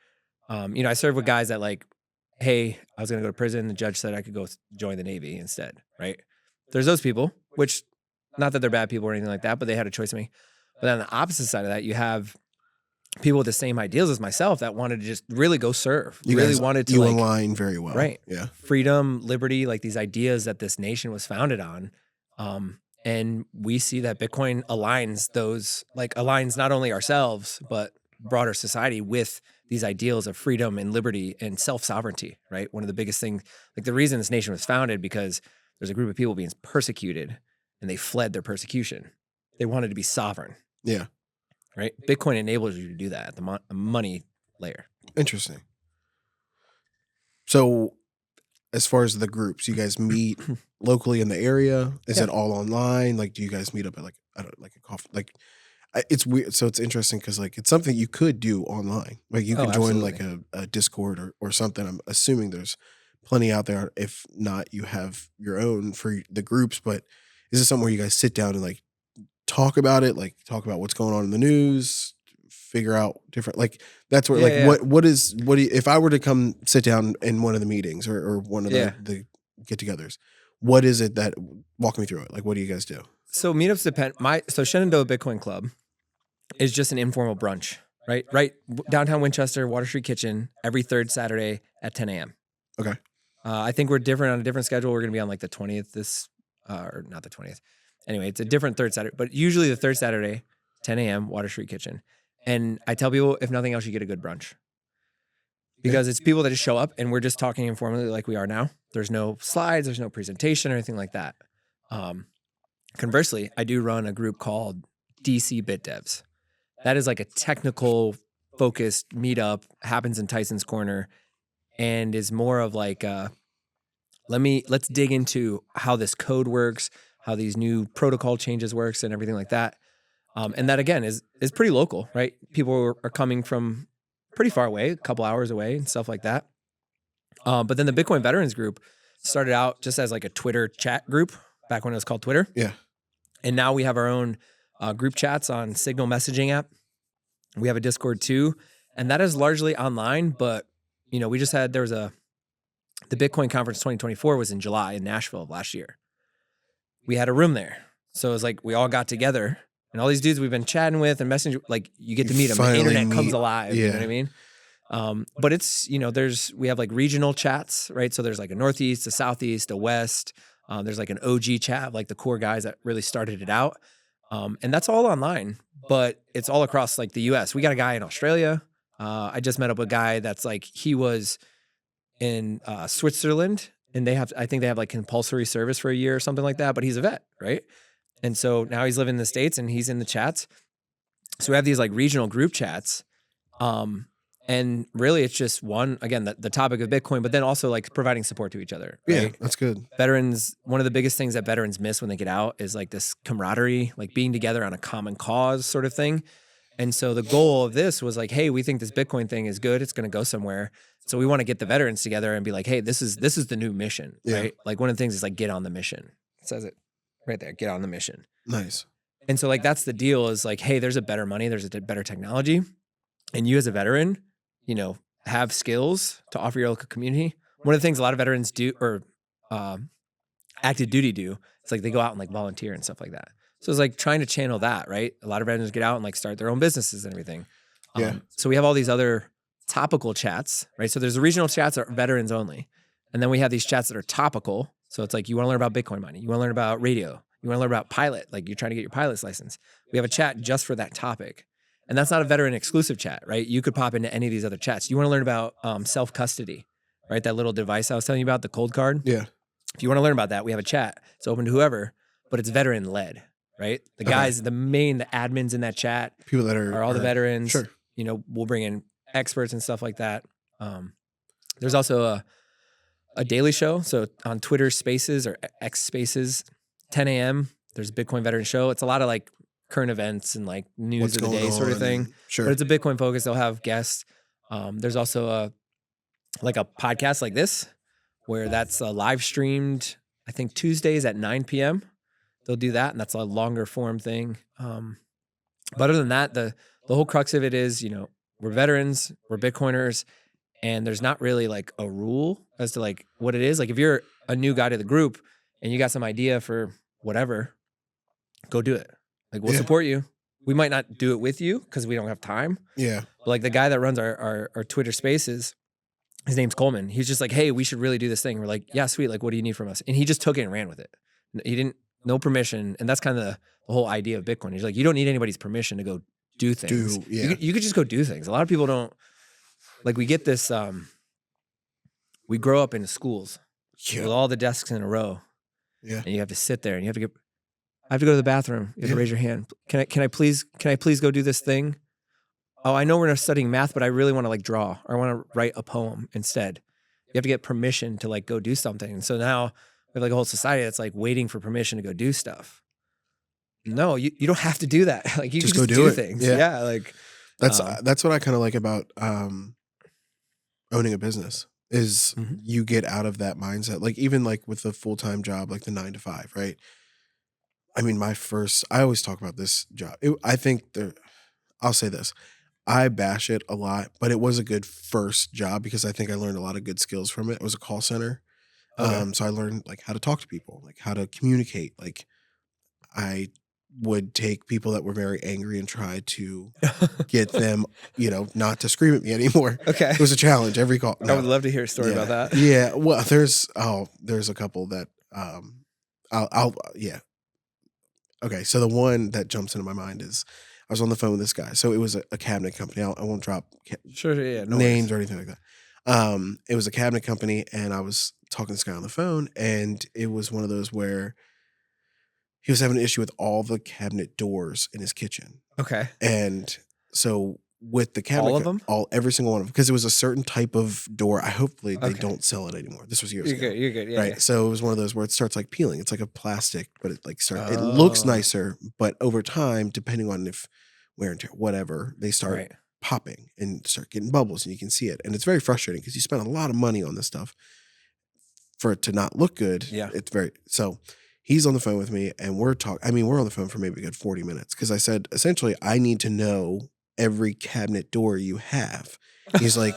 I serve with guys that like, hey, I was going to go to prison. The judge said I could go join the Navy instead. Right. There's those people, which not that they're bad people or anything like that, but they had a choice of me. But on the opposite side of that, you have people with the same ideals as myself that wanted to just really go serve. You align very well. Right. Yeah. Freedom, liberty, like these ideas that this nation was founded on. And we see that Bitcoin aligns not only ourselves, but broader society with these ideals of freedom and liberty and self-sovereignty, right? One of the biggest things, like the reason this nation was founded, because there's a group of people being persecuted and they fled their persecution. They wanted to be sovereign. Yeah. Right? Bitcoin enables you to do that at the money layer. Interesting. So as far as the groups, you guys meet locally in the area? Is it all online? Like, do you guys meet up at like a coffee? Like, it's weird. So it's interesting because like it's something you could do online. Like you can join like a Discord or something. I'm assuming there's plenty out there. If not, you have your own for the groups. But is it something where you guys sit down and like talk about it? Like talk about what's going on in the news, figure out different, like that's where what do you, if I were to come sit down in one of the meetings or one of the get-togethers, what is it that, walk me through it? Like, what do you guys do? So meetups depend. So Shenandoah Bitcoin Club is just an informal brunch, right? Right. Downtown Winchester, Water Street Kitchen, every 3rd Saturday at 10 a.m. Okay. I think we're different on a different schedule. We're going to be on like the 20th or not the 20th. Anyway, it's a different 3rd Saturday, but usually the 3rd Saturday, 10 a.m., Water Street Kitchen. And I tell people, if nothing else, you get a good brunch. Because it's people that just show up and we're just talking informally like we are now. There's no slides, there's no presentation or anything like that. Conversely, I do run a group called DC BitDevs. That is like a technical focused meetup, happens in Tyson's Corner, and is more of like, let's dig into how this code works, how these new protocol changes works and everything like that. And that again is pretty local, right? People are coming from pretty far away, a couple hours away and stuff like that. But then the Bitcoin Veterans Group started out just as like a Twitter chat group back when it was called Twitter. Yeah. And now we have our own group chats on Signal messaging app. We have a Discord too. And that is largely online, but you know, the Bitcoin conference 2024 was in July in Nashville of last year. We had a room there. So it was like we all got together and all these dudes we've been chatting with and messaging, like you get to meet them. The internet comes alive. You know what I mean? But it's, you know, we have like regional chats, right? So there's like a Northeast, a Southeast, a West. There's like an OG chat, like the core guys that really started it out. And that's all online, but it's all across like the US. We got a guy in Australia. I just met up with a guy that's like, he was in Switzerland and I think they have like compulsory service for a year or something like that, but he's a vet, right? And so now he's living in the States and he's in the chats. So we have these like regional group chats. And really it's just the topic of Bitcoin, but then also like providing support to each other. Right? Yeah, that's good. Veterans, one of the biggest things that veterans miss when they get out is like this camaraderie, like being together on a common cause sort of thing. And so the goal of this was like, hey, we think this Bitcoin thing is good. It's going to go somewhere. So we want to get the veterans together and be like, hey, this is the new mission, right? Like one of the things is like, get on the mission. It says it right there, get on the mission. Nice. And so like, that's the deal is like, hey, there's a better money. There's a better technology. And you as a veteran, you know, have skills to offer your local community. One of the things a lot of veterans do or active duty do, it's like they go out and like volunteer and stuff like that. So it's like trying to channel that, right? A lot of veterans get out and like start their own businesses and everything. So we have all these other topical chats, right? So there's the regional chats that are veterans only. And then we have these chats that are topical. So it's like, you want to learn about Bitcoin mining. You want to learn about radio. You want to learn about pilot. Like you're trying to get your pilot's license. We have a chat just for that topic. And that's not a veteran exclusive chat, right? You could pop into any of these other chats. You want to learn about self-custody, right? That little device I was telling you about, the cold card. Yeah. If you want to learn about that, we have a chat. It's open to whoever, but it's veteran led, right? The guys, the admins in that chat, people that are all the veterans. Sure. You know, we'll bring in experts and stuff like that. There's also a daily show. So on Twitter Spaces or X Spaces, 10 a.m. There's a Bitcoin veteran show. It's a lot of like current events and like news of the day sort of thing. Sure. But it's a Bitcoin focus. They'll have guests. There's also a podcast like this where that's live streamed, I think Tuesdays at 9 p.m. They'll do that. And that's a longer form thing. But other than that, the whole crux of it is, you know, we're veterans, we're Bitcoiners, and there's not really like a rule as to like what it is. Like if you're a new guy to the group and you got some idea for whatever, go do it. Like we'll support you. We might not do it with you because we don't have time. Yeah. But like the guy that runs our Twitter Spaces, his name's Coleman. He's just like, hey, we should really do this thing. We're like, yeah, sweet. Like, what do you need from us? And he just took it and ran with it. He didn't, no permission. And that's kind of the whole idea of Bitcoin. He's like, you don't need anybody's permission to go do things. You could just go do things. A lot of people don't, like we get this, we grow up in schools with all the desks in a row. Yeah. And you have to sit there and you have to I have to go to the bathroom. You have to raise your hand. Can I please go do this thing? Oh, I know we're not studying math, but I really want to like draw or I want to write a poem instead. You have to get permission to like go do something. And so now we have like a whole society that's like waiting for permission to go do stuff. No, you don't have to do that. Like you just can just do things. Yeah. Like that's what I kind of like about owning a business is you get out of that mindset. Like even like with a full-time job, like the 9 to 5, right? I mean, I always talk about this job. I'll say this. I bash it a lot, but it was a good first job because I think I learned a lot of good skills from it. It was a call center. So I learned like how to talk to people, like how to communicate. Like I would take people that were very angry and try to get them, you know, not to scream at me anymore. Okay. It was a challenge every call. No. I would love to hear a story about that. Yeah. Well, there's a couple that yeah. Okay, so the one that jumps into my mind is I was on the phone with this guy. So it was a cabinet company. I won't drop names or anything like that. It was a cabinet company, and I was talking to this guy on the phone, and it was one of those where he was having an issue with all the cabinet doors in his kitchen. Okay. And so with the cabinet. All of them? Every single one of them, because it was a certain type of door. Hopefully they Okay. don't sell it anymore. This was years ago. You're good. Yeah. Right. Yeah. So it was one of those where it starts like peeling. It's like a plastic, but it like it looks Oh. nicer, but over time, depending on if wear and tear, whatever, they start Right. popping and start getting bubbles, and you can see it. And it's very frustrating because you spend a lot of money on this stuff for it to not look good. Yeah. It's very so. He's on the phone with me, and we're talking. I mean, we're on the phone for maybe a good 40 minutes because I said, essentially, I need to know every cabinet door you have. He's like,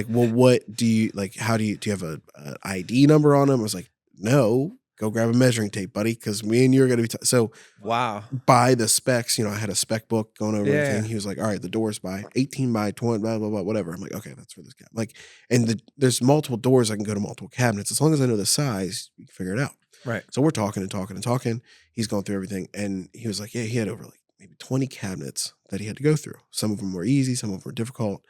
well, what do you like? How do you have a ID number on them? I was like, no, go grab a measuring tape, buddy, because me and you are going to be so. Wow. By the specs, I had a spec book going over everything. Yeah. He was like, all right, the door's by 18 by 20, blah, blah, blah, whatever. I'm like, okay, that's for this cabinet. Like, and there's multiple doors. I can go to multiple cabinets. As long as I know the size, you can figure it out. Right. So we're talking and talking and talking. He's going through everything. And he was like, yeah, he had over like maybe 20 cabinets that he had to go through. Some of them were easy. Some of them were difficult.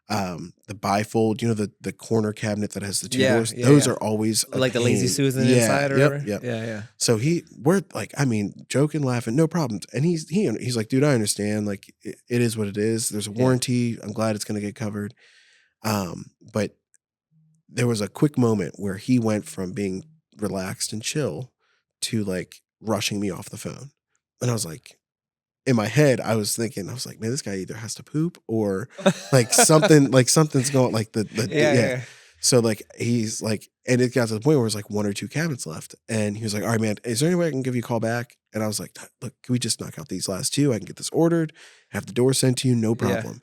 The bifold, the corner cabinet that has the two doors. Those are always like the lazy Susan inside or whatever. Yeah. So we're like, I mean, joking, laughing, no problems. And he's like, dude, I understand. Like it is what it is. There's a warranty. I'm glad it's going to get covered. But there was a quick moment where he went from being relaxed and chill to like rushing me off the phone. And I was like, in my head, I was thinking, man, this guy either has to poop or like something's going like yeah. So like, he's like, and it got to the point where it was like 1 or 2 cabinets left. And he was like, all right, man, is there any way I can give you a call back? And I was like, look, can we just knock out these last 2? I can get this ordered, have the door sent to you, no problem.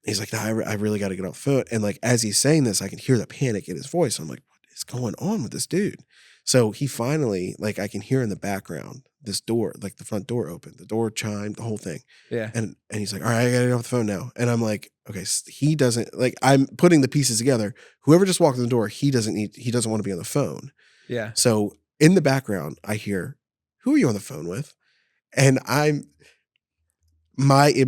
He's like, no, I really got to get off the phone. And like, as he's saying this, I can hear the panic in his voice. I'm like, what is going on with this dude? So he finally, like, I can hear in the background this door, like the front door open, the door chimed, the whole thing. Yeah. And he's like, all right, I got to get off the phone now. And I'm like, okay, he doesn't, like, I'm putting the pieces together. Whoever just walked in the door, he doesn't want to be on the phone. Yeah. So in the background, I hear, who are you on the phone with? And my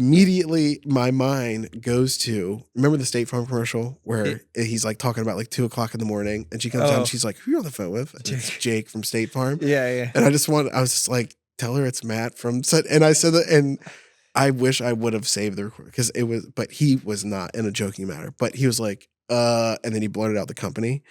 mind goes to, remember the State Farm commercial where he's like talking about like 2:00 in the morning, and she comes out and she's like, who are you on the phone with? And it's Jake from State Farm. Yeah. And I was just like, tell her it's Matt from, and I said that, and I wish I would have saved the recording because but he was not in a joking manner, but he was like, and then he blurted out the company,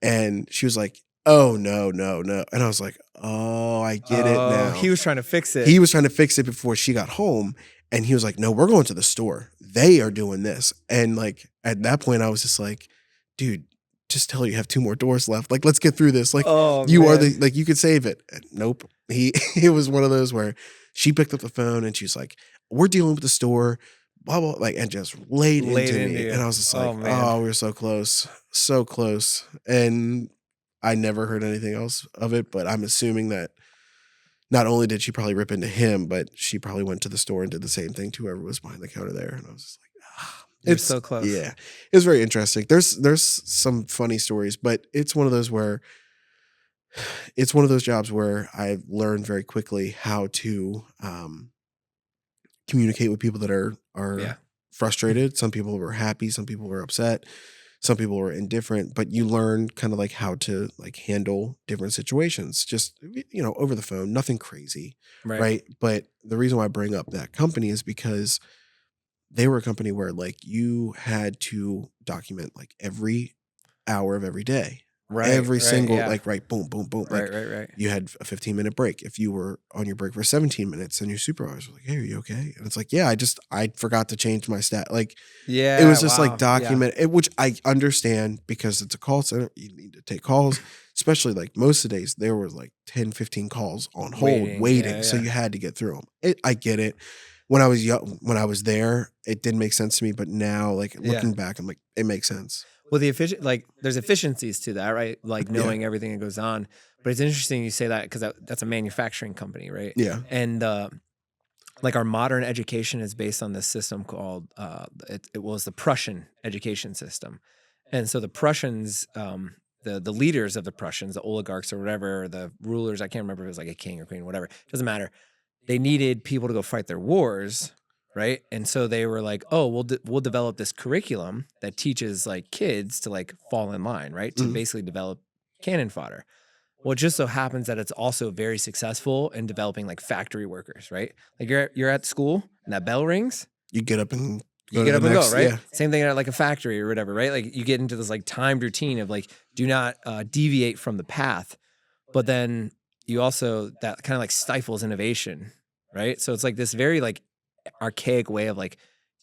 and she was like, oh, no. And I was like, oh, I get it now. He was trying to fix it. He was trying to fix it before she got home. And he was like, no, we're going to the store. They are doing this. And like, at that point, I was just like, dude, just tell her you have 2 more doors left. Like, let's get through this. Like, are you could save it. And nope. It was one of those where she picked up the phone and she was like, we're dealing with the store, blah, blah, like, and just laid into me. And I was just like, oh, we were so close. So close. And I never heard anything else of it, but I'm assuming that not only did she probably rip into him, but she probably went to the store and did the same thing to whoever was behind the counter there. And I was just like, it's so close. Yeah, it was very interesting. There's some funny stories, but it's one of those jobs where I learned very quickly how to communicate with people that are frustrated. Some people were happy, some people were upset. Some people were indifferent, but you learn kind of like how to like handle different situations, just, over the phone, nothing crazy. Right. But the reason why I bring up that company is because they were a company where like you had to document like every hour of every day. Right. Every single, like, right, boom, boom, boom. Like, Right. You had a 15-minute break. If you were on your break for 17 minutes and your supervisor was like, hey, are you okay? And it's like, yeah, I forgot to change my stat. Like, it was just like document, which I understand because it's a call center. You need to take calls, especially like most of the days there was like 10, 15 calls on hold waiting. So you had to get through them. I get it. When I was young, when I was there, it didn't make sense to me. But now, like looking back, I'm like, it makes sense. Well, there's efficiencies to that, right? Like knowing everything that goes on. But it's interesting you say that because that's a manufacturing company, right? Yeah. And like our modern education is based on this system called it was the Prussian education system. And so the Prussians, the leaders of the Prussians, the oligarchs or whatever, or the rulers, I can't remember if it was like a king or queen, whatever, doesn't matter. They needed people to go fight their wars. Right. And so they were like, oh, we'll develop this curriculum that teaches like kids to like fall in line. Right. To basically develop cannon fodder. Well, it just so happens that it's also very successful in developing like factory workers. Right. Like you're at school and that bell rings. You get up and you get up and go, right? Same thing at like a factory or whatever, right? Like you get into this like timed routine of like, do not deviate from the path. But then you also, that kind of like stifles innovation, right? So it's like this very like archaic way of like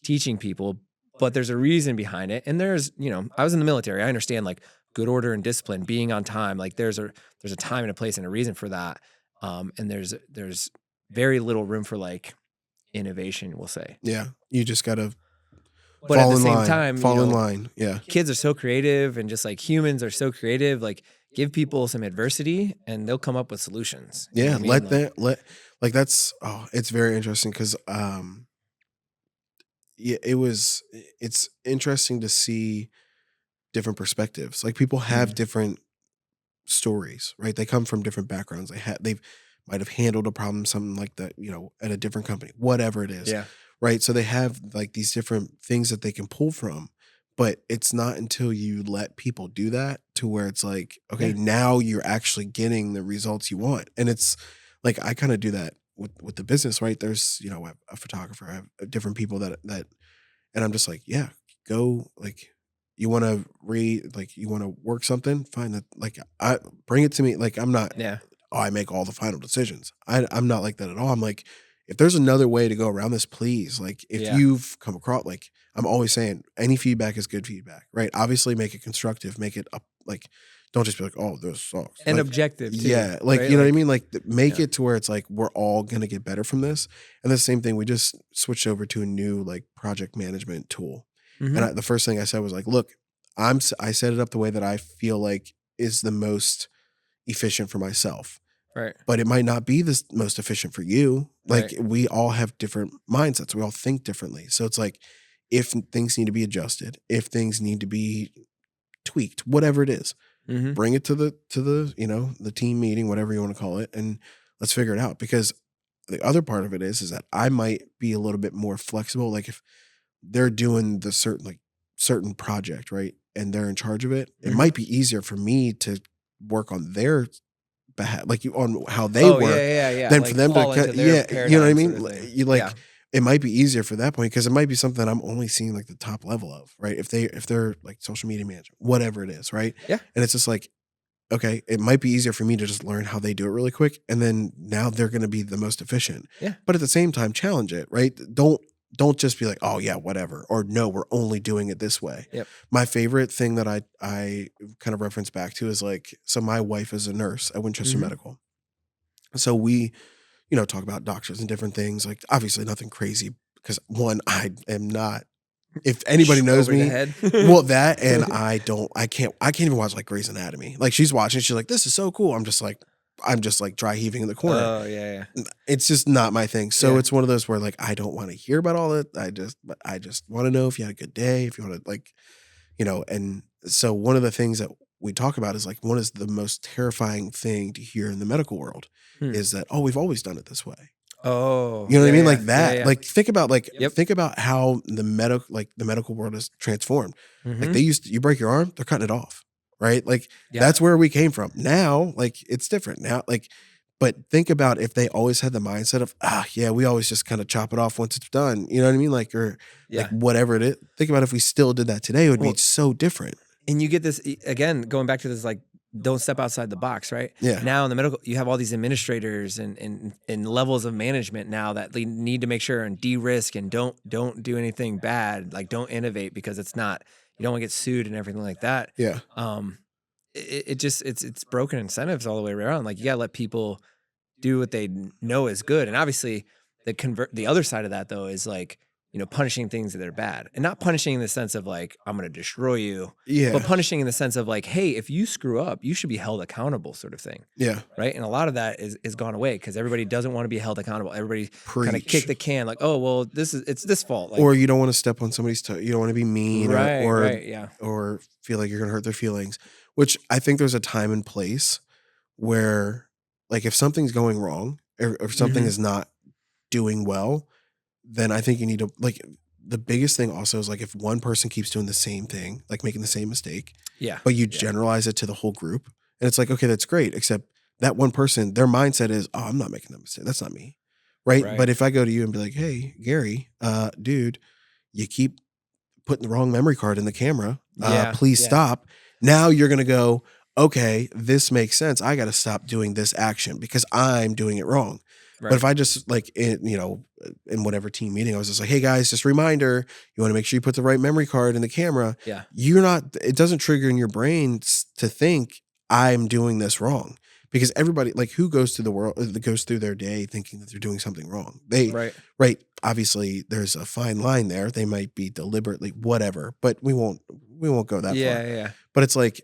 teaching people, but there's a reason behind it. And there's, I was in the military. I understand like good order and discipline, being on time. Like there's a time and a place and a reason for that. And there's very little room for like innovation, we'll say. Yeah. You just got to but at the same time, fall in line. Yeah. Kids are so creative, and just like humans are so creative. Like give people some adversity and they'll come up with solutions. Yeah. It's very interesting because, it's interesting to see different perspectives. Like people have different stories, right? They come from different backgrounds. They might have handled a problem, something like that, at a different company, whatever it is. Yeah. Right. So they have like these different things that they can pull from, but it's not until you let people do that to where it's like, okay, now you're actually getting the results you want. And it's like, I kind of do that with the business, right? There's, a photographer, I have different people that, and I'm just like, yeah, go, like, you want to you want to work something, fine. That like, I bring it to me. Like, I'm not, I make all the final decisions. I'm not like that at all. I'm like, if there's another way to go around this, please. Like if you've come across, like I'm always saying, any feedback is good feedback, right? Obviously make it constructive, make it up, like, don't just be like, oh, this sucks. And like, objective too. Yeah. Like, right? You know what I mean? Like make it to where it's like, we're all going to get better from this. And the same thing, we just switched over to a new like project management tool. Mm-hmm. And the first thing I said was like, look, I set it up the way that I feel like is the most efficient for myself. Right. But it might not be the most efficient for you. Like we all have different mindsets. We all think differently. So it's like, if things need to be adjusted, if things need to be tweaked, whatever it is, bring it to the the team meeting, whatever you want to call it, and let's figure it out. Because the other part of it is that I might be a little bit more flexible. Like if they're doing the certain project, right, and they're in charge of it, it might be easier for me to work on their behalf, like on how they work, than like for them to, you know what I mean? Sort of you like, it might be easier for that point because it might be something that I'm only seeing like the top level of, right? If they're like social media management, whatever it is, right? Yeah. And it's just like, okay, it might be easier for me to just learn how they do it really quick, and then now they're going to be the most efficient. Yeah. But at the same time, challenge it, right? Don't just be like, oh yeah, whatever, or no, we're only doing it this way. Yep. My favorite thing that I kind of reference back to is like, so my wife is a nurse at Winchester Medical. So we, talk about doctors and different things, like obviously nothing crazy because one, I am not, if anybody knows me, well that, and I can't even watch like Grey's Anatomy. Like she's watching, she's like, this is so cool. I'm just like dry heaving in the corner. Oh yeah. It's just not my thing. So it's one of those where like, I don't want to hear about all that. I just want to know if you had a good day, if you want to like, and so one of the things that we talk about is like, what is the most terrifying thing to hear in the medical world is that, oh, we've always done it this way. Oh, you know what I mean? Like that, like think about how the medical world is transformed. Like you break your arm, they're cutting it off. Right? Like that's where we came from. Now, like it's different now. Like, but think about if they always had the mindset of, we always just kind of chop it off once it's done. You know what I mean? Like, or like whatever it is. Think about if we still did that today, it would be so different. And you get this again, going back to this, like, don't step outside the box, right? Yeah. Now in the medical, you have all these administrators and levels of management now that they need to make sure and de-risk and don't do anything bad. Like don't innovate because it's not, you don't want to get sued and everything like that. Yeah. It's broken incentives all the way around. Like you gotta let people do what they know is good. And obviously the other side of that though is like, punishing things that are bad, and not punishing in the sense of like, I'm going to destroy you, but punishing in the sense of like, hey, if you screw up, you should be held accountable, sort of thing. Yeah. Right. And a lot of that is gone away because everybody doesn't want to be held accountable. Everybody kind of kick the can like, oh, well, it's this fault. Like, or you don't want to step on somebody's toe. You don't want to be mean or feel like you're going to hurt their feelings, which I think there's a time and place where like if something's going wrong or if something is not doing well, then I think you need to, like, the biggest thing also is like if one person keeps doing the same thing, like making the same mistake, but you generalize it to the whole group, and it's like, okay, that's great, except that one person, their mindset is, oh, I'm not making that mistake. That's not me. Right. But if I go to you and be like, hey, Gary, dude, you keep putting the wrong memory card in the camera. Yeah, Please yeah. stop. Now you're going to go, okay, this makes sense. I got to stop doing this action because I'm doing it wrong. But Right. if I just like, in whatever team meeting, I was just like, hey guys, just a reminder, you want to make sure you put the right memory card in the camera. Yeah. It doesn't trigger in your brain to think I'm doing this wrong. Because everybody, like, who goes through the world, goes through their day thinking that they're doing something wrong? Right. Obviously, there's a fine line there. They might be deliberately whatever, but we won't go that Yeah, far. yeah. But it's like,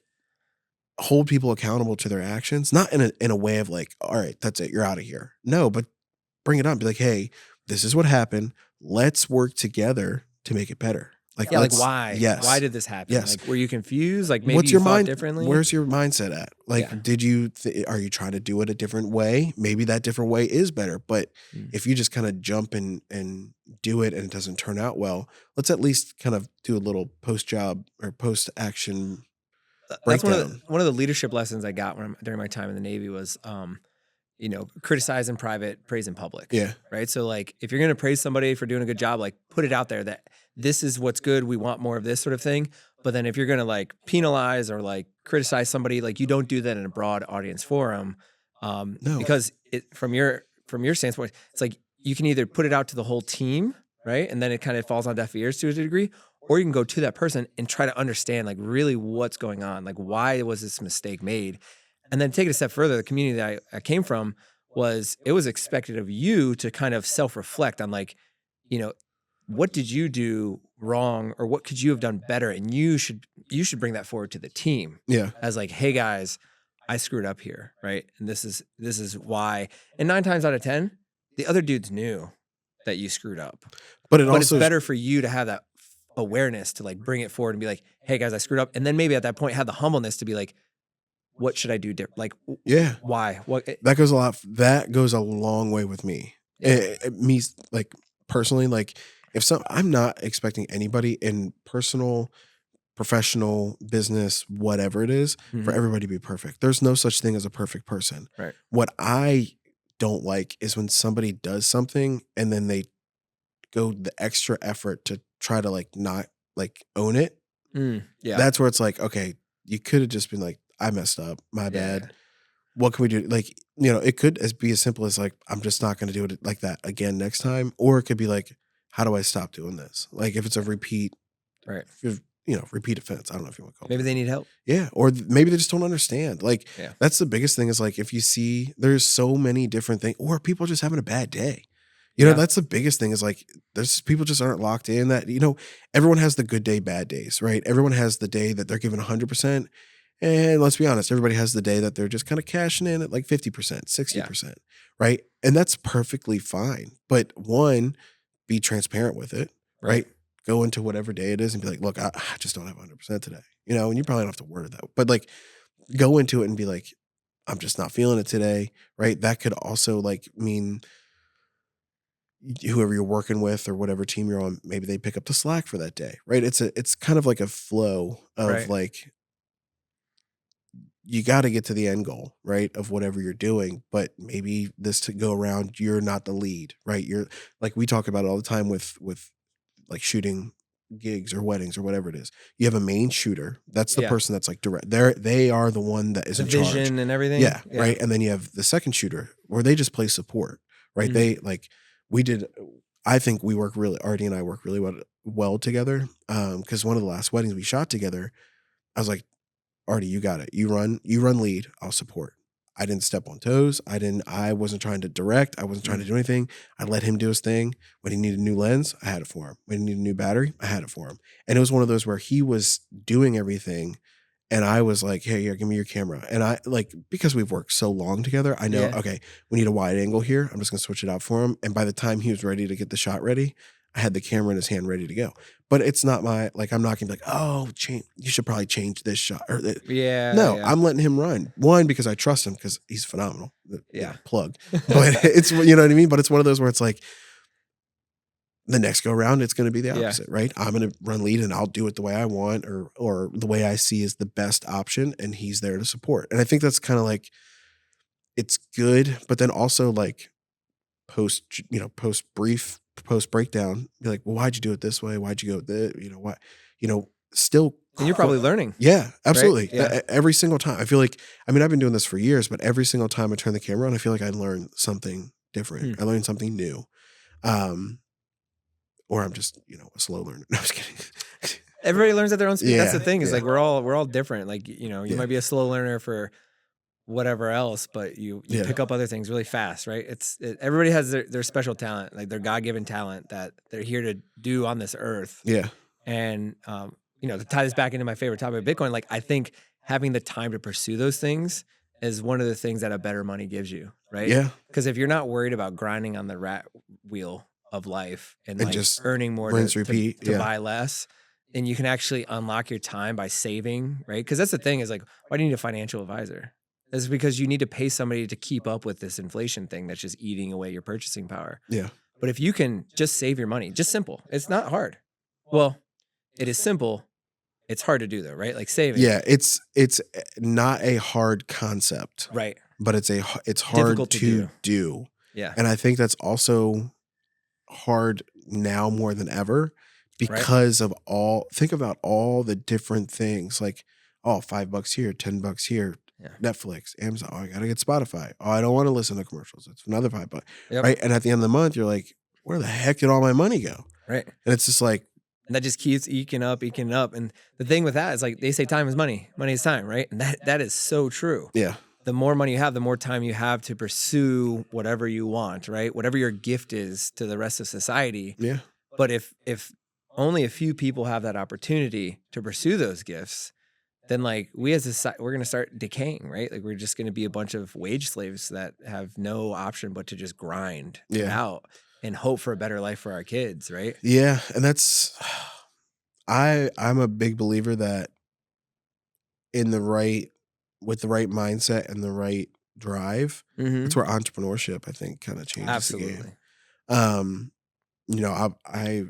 hold people accountable to their actions, not in a way of like, all right, that's it, you're out of here. No, but bring it on. Be like, hey, this is what happened. Let's work together to make it better. Like, Yeah, like let's, why? yes, Why did this happen? yes. Like, were you confused? Like, maybe What's you your thought mind? differently? Where's your mindset at? Like, Yeah. are you trying to do it a different way? Maybe that different way is better. But Mm. if you just kind of jump and do it and it doesn't turn out well, let's at least kind of do a little post job or post action That's breakdown. one of the leadership lessons I got during my time in the Navy was, criticize in private, praise in public. Yeah. Right. So like, if you're going to praise somebody for doing a good job, like put it out there that this is what's good. We want more of this sort of thing. But then if you're going to like penalize or like criticize somebody, like you don't do that in a broad audience forum. No. Because from your standpoint, it's like you can either put it out to the whole team, right? And then it kind of falls on deaf ears to a degree, or you can go to that person and try to understand like really what's going on. Like, why was this mistake made? And then take it a step further, the community that I came from it was expected of you to kind of self-reflect on like, what did you do wrong or what could you have done better? And you should bring that forward to the team. Yeah. As like, hey guys, I screwed up here, right? And this is why. And 9 times out of 10, the other dudes knew that you screwed up. But it's better for you to have that awareness to like bring it forward and be like, hey guys, I screwed up. And then maybe at that point have the humbleness to be like, what should I do different? Like, yeah, why? What? That goes a long way with me. Yeah. Me, like, personally, like, I'm not expecting anybody in personal, professional, business, whatever it is, for everybody to be perfect. There's no such thing as a perfect person. Right. What I don't like is when somebody does something and then they go the extra effort to try to like not like own it. Yeah. That's where it's like, okay, you could have just been like, I messed up, my bad. Yeah. What can we do? Like, it could be as simple as like, I'm just not going to do it like that again next time. Or it could be like, how do I stop doing this? Like if it's a repeat, right? Repeat offense. I don't know if you want to call it. Maybe they need help. Yeah. Or maybe they just don't understand. Like, Yeah. That's the biggest thing is like, if you see there's so many different things, or people just having a bad day. That's the biggest thing is like, there's people just aren't locked in that, everyone has the good day, bad days, right? Everyone has the day that they're giving 100%. And let's be honest, everybody has the day that they're just kind of cashing in at like 50%, 60%, right? And that's perfectly fine. But one, be transparent with it, right? Go into whatever day it is and be like, look, I just don't have 100% today, and you probably don't have to word it that way, but like go into it and be like, I'm just not feeling it today, right? That could also like mean whoever you're working with or whatever team you're on, maybe they pick up the slack for that day, right? It's kind of like a flow of like, you got to get to the end goal, right? Of whatever you're doing, but maybe this to go around, you're not the lead, right? You're like, we talk about it all the time with like shooting gigs or weddings or whatever it is. You have a main shooter. That's the person that's like direct. They are the one that is in charge. Vision and everything. Yeah. Right. And then you have the second shooter where they just play support, right? They like, I think Artie and I work really well together. Cause one of the last weddings we shot together, I was like, Artie, you got it. You run lead. I'll support. I didn't step on toes. I wasn't trying to direct. I wasn't trying to do anything. I let him do his thing. When he needed a new lens, I had it for him. When he needed a new battery, I had it for him. And it was one of those where he was doing everything. And I was like, hey, here, give me your camera. And I like, because we've worked so long together, I know, okay, we need a wide angle here. I'm just going to switch it out for him. And by the time he was ready to get the shot ready, I had the camera in his hand ready to go. But it's not I'm not going to be like, oh, you should probably change this shot. No, I'm letting him run. One, because I trust him because he's phenomenal. Plug. But it's, you know what I mean? But it's one of those where it's like, the next go around, it's going to be the opposite, right? I'm going to run lead and I'll do it the way I want or the way I see is the best option. And he's there to support. And I think that's kind of like, it's good, but then also like post brief post breakdown, be like, well, why'd you do it this way? Why'd you go this? What, still. And you're probably learning. Yeah, absolutely. Right? Yeah. Every single time. I feel like, I've been doing this for years, but every single time I turn the camera on, I feel like I learn something different. I learn something new. Or I'm just, a slow learner. No, I'm just kidding. Everybody learns at their own speed. That's the thing. Is Yeah. like we're all different. Like, you might be a slow learner for whatever else, but you pick up other things really fast, right? Everybody has their special talent, like their God-given talent that they're here to do on this earth. Yeah. And to tie this back into my favorite topic of Bitcoin, like I think having the time to pursue those things is one of the things that a better money gives you, right? Yeah. Because if you're not worried about grinding on the rat wheel of life and like just earning more rinse, to repeat, buy less, and you can actually unlock your time by saving, right? Because that's the thing is like, why do you need a financial advisor? It's because you need to pay somebody to keep up with this inflation thing that's just eating away your purchasing power. Yeah. But if you can just save your money, just simple, it's not hard. Well, it is simple. It's hard to do though, right? Like saving. Yeah, it's not a hard concept, Right. but it's hard Difficult to do. Yeah. And I think that's also hard now more than ever because of think about all the different things like, $5 here, $10 here, Netflix, Amazon. I got to get Spotify. I don't want to listen to commercials. It's another $5, right? And at the end of the month, you're like, where the heck did all my money go? Right. And it's just like, and that just keeps eking up. And the thing with that is like they say time is money. Money is time, right? And that is so true. Yeah. The more money you have, the more time you have to pursue whatever you want, right? Whatever your gift is to the rest of society. Yeah. But if only a few people have that opportunity to pursue those gifts, then like we as a society, we're going to start decaying, right? Like we're just going to be a bunch of wage slaves that have no option but to just grind it out and hope for a better life for our kids, right? Yeah, and that's I'm a big believer that with the right mindset and the right drive, that's where entrepreneurship I think kind of changes the game. I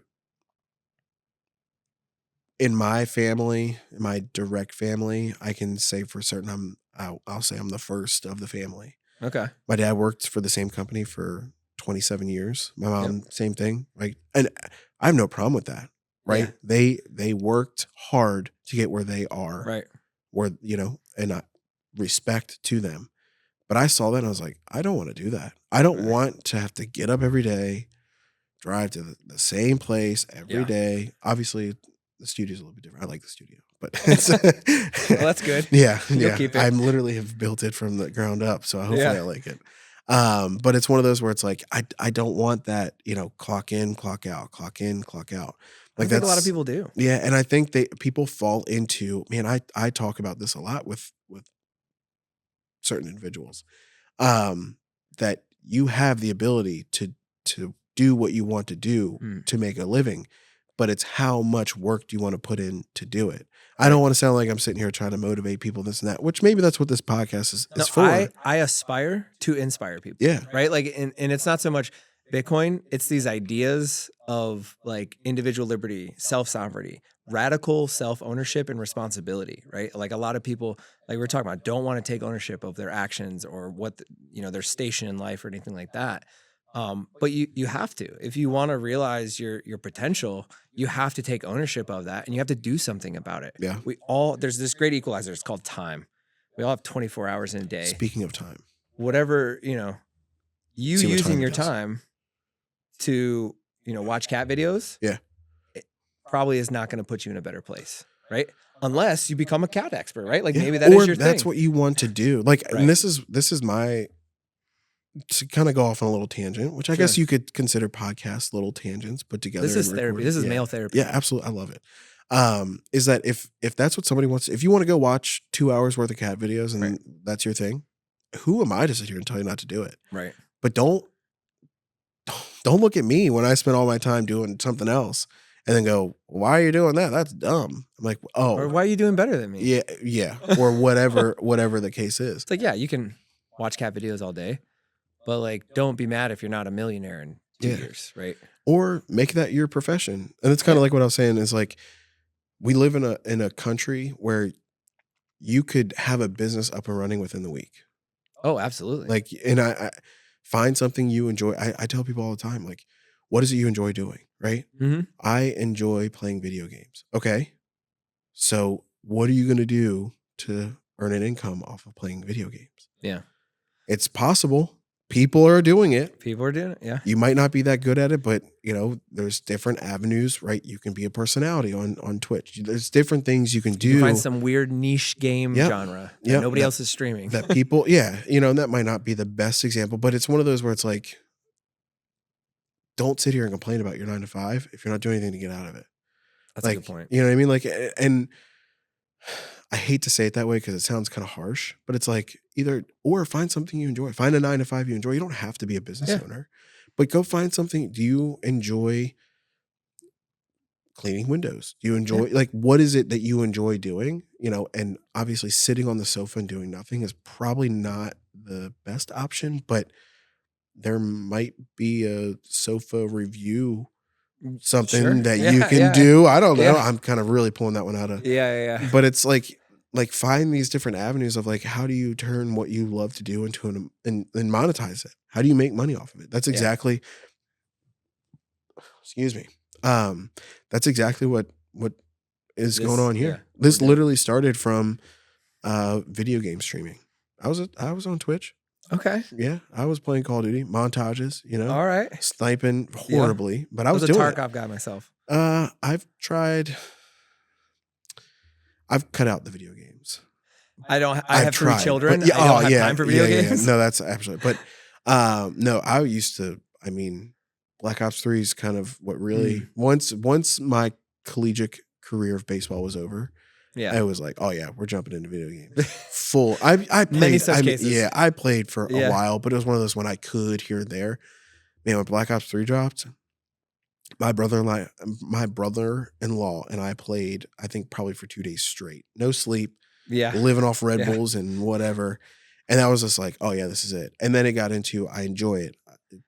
in my family, in my direct family, I can say for certain I'll say I'm the first of the family. Okay. My dad worked for the same company for 27 years. My mom, same thing. Right. And I have no problem with that. Right. Yeah. They worked hard to get where they are. Right. Where, and respect to them. But I saw that and I was like, I don't want to do that. I don't want to have to get up every day, drive to the same place every day. Obviously, the studio's a little bit different. I like the studio, but it's well, that's good. Yeah. You'll keep it. I literally have built it from the ground up. So hopefully I like it. But it's one of those where it's like, I don't want that, clock in, clock out, clock in, clock out. Like I think a lot of people do. Yeah. And I think people fall into, man, I talk about this a lot with certain individuals, that you have the ability to do what you want to do to make a living, but it's how much work do you want to put in to do it. I don't want to sound like I'm sitting here trying to motivate people, this and that, which maybe that's what this podcast is for. I aspire to inspire people. Yeah. Right. Like, and it's not so much Bitcoin, it's these ideas of like individual liberty, self-sovereignty, radical self-ownership and responsibility, right? Like a lot of people, like we're talking about, don't want to take ownership of their actions or what, their station in life or anything like that. But you have to, if you want to realize your potential, you have to take ownership of that and you have to do something about it. Yeah. There's this great equalizer. It's called time. We all have 24 hours in a day. Speaking of time, whatever, using your time to, watch cat videos. Yeah. It probably is not going to put you in a better place. Right. Unless you become a cat expert, right? Like maybe that is your thing. That's what you want to do. Like, and this is my, to kind of go off on a little tangent, which I guess you could consider podcasts little tangents put together. This is therapy. This is male therapy. Yeah, absolutely. I love it. Is that if that's what somebody wants, if you want to go watch 2 hours worth of cat videos and that's your thing, who am I to sit here and tell you not to do it? Right. But don't look at me when I spend all my time doing something else and then go, why are you doing that? That's dumb. I'm like, oh. Or why are you doing better than me? Yeah. Yeah. Or whatever the case is. It's like, yeah, you can watch cat videos all day. But like, don't be mad if you're not a millionaire in 2 years, right? Or make that your profession. And it's kind of like what I was saying is like, we live in a country where you could have a business up and running within the week. Oh, absolutely. Like, and I find something you enjoy. I tell people all the time, like, what is it you enjoy doing? Right. Mm-hmm. I enjoy playing video games. Okay. So what are you going to do to earn an income off of playing video games? Yeah. It's possible. People are doing it. People are doing it. Yeah. You might not be that good at it, but there's different avenues, right? You can be a personality on Twitch. There's different things you can do. You can find some weird niche game Yep. genre that Yep. nobody else is streaming. That people, and that might not be the best example, but it's one of those where it's like, don't sit here and complain about your 9 to 5 if you're not doing anything to get out of it. That's a good point. You know what I mean? Like, and I hate to say it that way because it sounds kind of harsh, but it's like or find something you enjoy. Find a 9 to 5 you enjoy. You don't have to be a business owner, but go find something. Do you enjoy cleaning windows? Do you enjoy, what is it that you enjoy doing? And obviously sitting on the sofa and doing nothing is probably not the best option, but there might be a sofa review, something that you can do. I don't know. Yeah. I'm kind of really pulling that one out of. Yeah. But it's like find these different avenues of how do you turn what you love to do into and monetize it? How do you make money off of it? That's exactly, excuse me. That's exactly what is going on here. This literally started from video game streaming. I was on Twitch. Okay. Yeah, I was playing Call of Duty montages. All right. Sniping horribly, but I was a doing Tarkov guy myself. I've cut out the video games. I have 3 children. But, I don't have time for video games. No, that's absolutely. But no, I used to. I mean, Black Ops 3 is kind of what really once my collegiate career of baseball was over. Yeah, I was like, oh yeah, we're jumping into video games. Full. I played. Many such cases. Yeah, I played for a while, but it was one of those when I could here and there. Man, when Black Ops 3 dropped, my brother-in-law and I played, I think probably for 2 days straight. No sleep. Yeah. Living off Red Bulls and whatever. And that was just like, oh yeah, this is it. And then it got into, I enjoy it.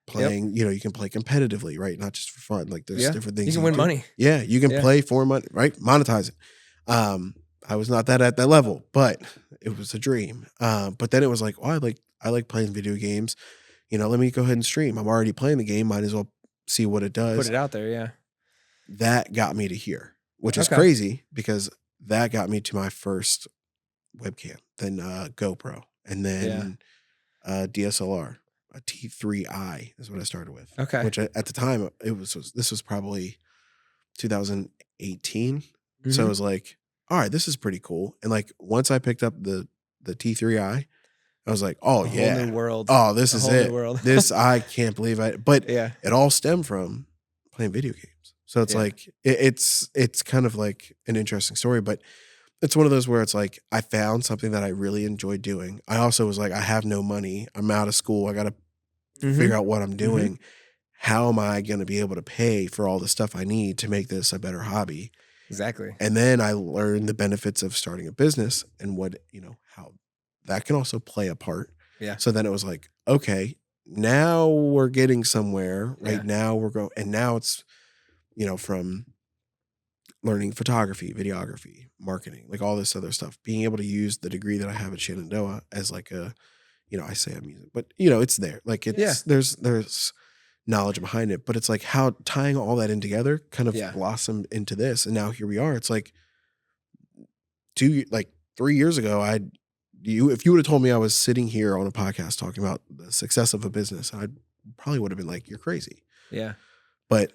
Playing, you can play competitively, right? Not just for fun. Like there's different things. You can win money. Yeah, you can play for money, right? Monetize it. I was not at that level, but it was a dream. But then it was like, oh, I like playing video games. Let me go ahead and stream. I'm already playing the game. Might as well see what it does. Put it out there, yeah. That got me to here, which is crazy because that got me to my first webcam, then GoPro, and then DSLR. A T3i is what I started with. Okay. Which at the time this was probably 2018. So it was like, all right, this is pretty cool. And once I picked up the T3i, I was like, oh yeah, whole new world. Oh, this is it. This I can't believe but it all stemmed from playing video games. So it's it's kind of like an interesting story, but it's one of those where it's like I found something that I really enjoyed doing. I also was like, I have no money. I'm out of school. I got to figure out what I'm doing. How am I going to be able to pay for all the stuff I need to make this a better hobby? Exactly. And then I learned the benefits of starting a business and what, how that can also play a part. Yeah. So then it was like, okay, now we're getting somewhere, right? Yeah. Now we're going, and now it's, from learning photography, videography, marketing, all this other stuff, being able to use the degree that I have at Shenandoah as a, I say I'm music, but it's there. There's knowledge behind it, but it's like how tying all that in together kind of blossomed into this. And now here we are. It's like 3 years ago, if you would have told me I was sitting here on a podcast talking about the success of a business, I probably would have been like, you're crazy. Yeah. But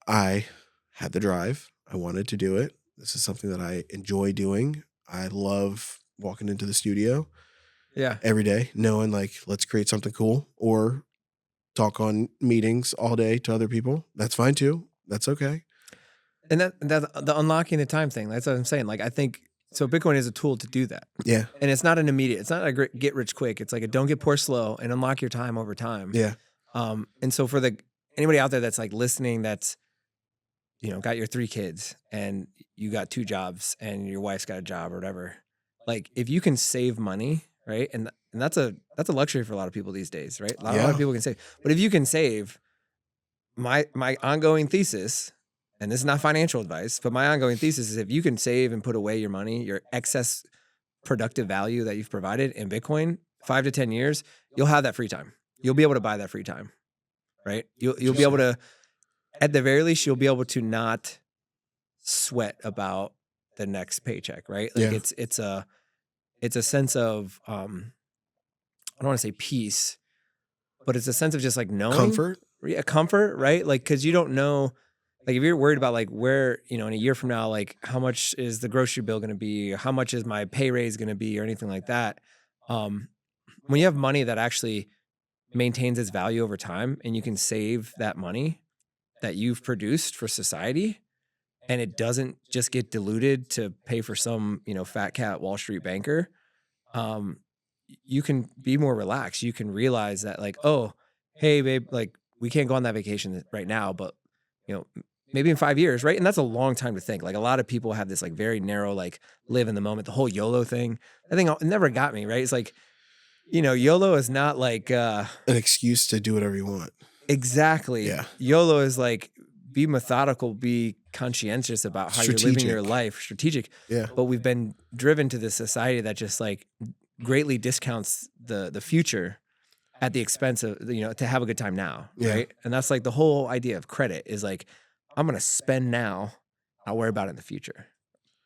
I had the drive. I wanted to do it. This is something that I enjoy doing. I love walking into the studio every day, knowing let's create something cool or talk on meetings all day to other people. That's fine too. That's okay. And that the unlocking the time thing, that's what I'm saying. I think, so Bitcoin is a tool to do that. Yeah. And it's not an immediate, it's not a get rich quick. It's like a don't get poor slow and unlock your time over time. Yeah. And so for anybody out there that's listening, that's, got your 3 kids and you got 2 jobs and your wife's got a job or whatever. If you can save money, right? And that's a luxury for a lot of people these days, right? A lot of people can save. But if you can save, my ongoing thesis, and this is not financial advice, but my ongoing thesis is if you can save and put away your money, your excess productive value that you've provided in Bitcoin, 5 to 10 years, you'll have that free time. You'll be able to buy that free time. right? You'll be able to, at the very least, you'll be able to not sweat about the next paycheck, right? Like it's a sense of I don't want to say peace, but it's a sense of just like knowing Comfort. Yeah, comfort, right? Like, cause you don't know, like if you're worried about like where, in a year from now, like how much is the grocery bill going to be, or how much is my pay raise going to be, or anything like that. When you have money that actually maintains its value over time, and you can save that money that you've produced for society, and it doesn't just get diluted to pay for some, fat cat Wall Street banker, you can be more relaxed. You can realize that like, oh, hey babe, like we can't go on that vacation right now, but maybe in 5 years, right? And that's a long time to think. Like a lot of people have this like very narrow, like live in the moment, the whole YOLO thing. I think it never got me, right? It's like, YOLO is not like An excuse to do whatever you want. Exactly. Yeah. YOLO is like, be methodical, be conscientious about how you're living your life, strategic. Yeah. But we've been driven to this society that just like greatly discounts the future at the expense of, to have a good time now. Yeah. Right. And that's like the whole idea of credit is like, I'm going to spend now, I'll worry about it in the future.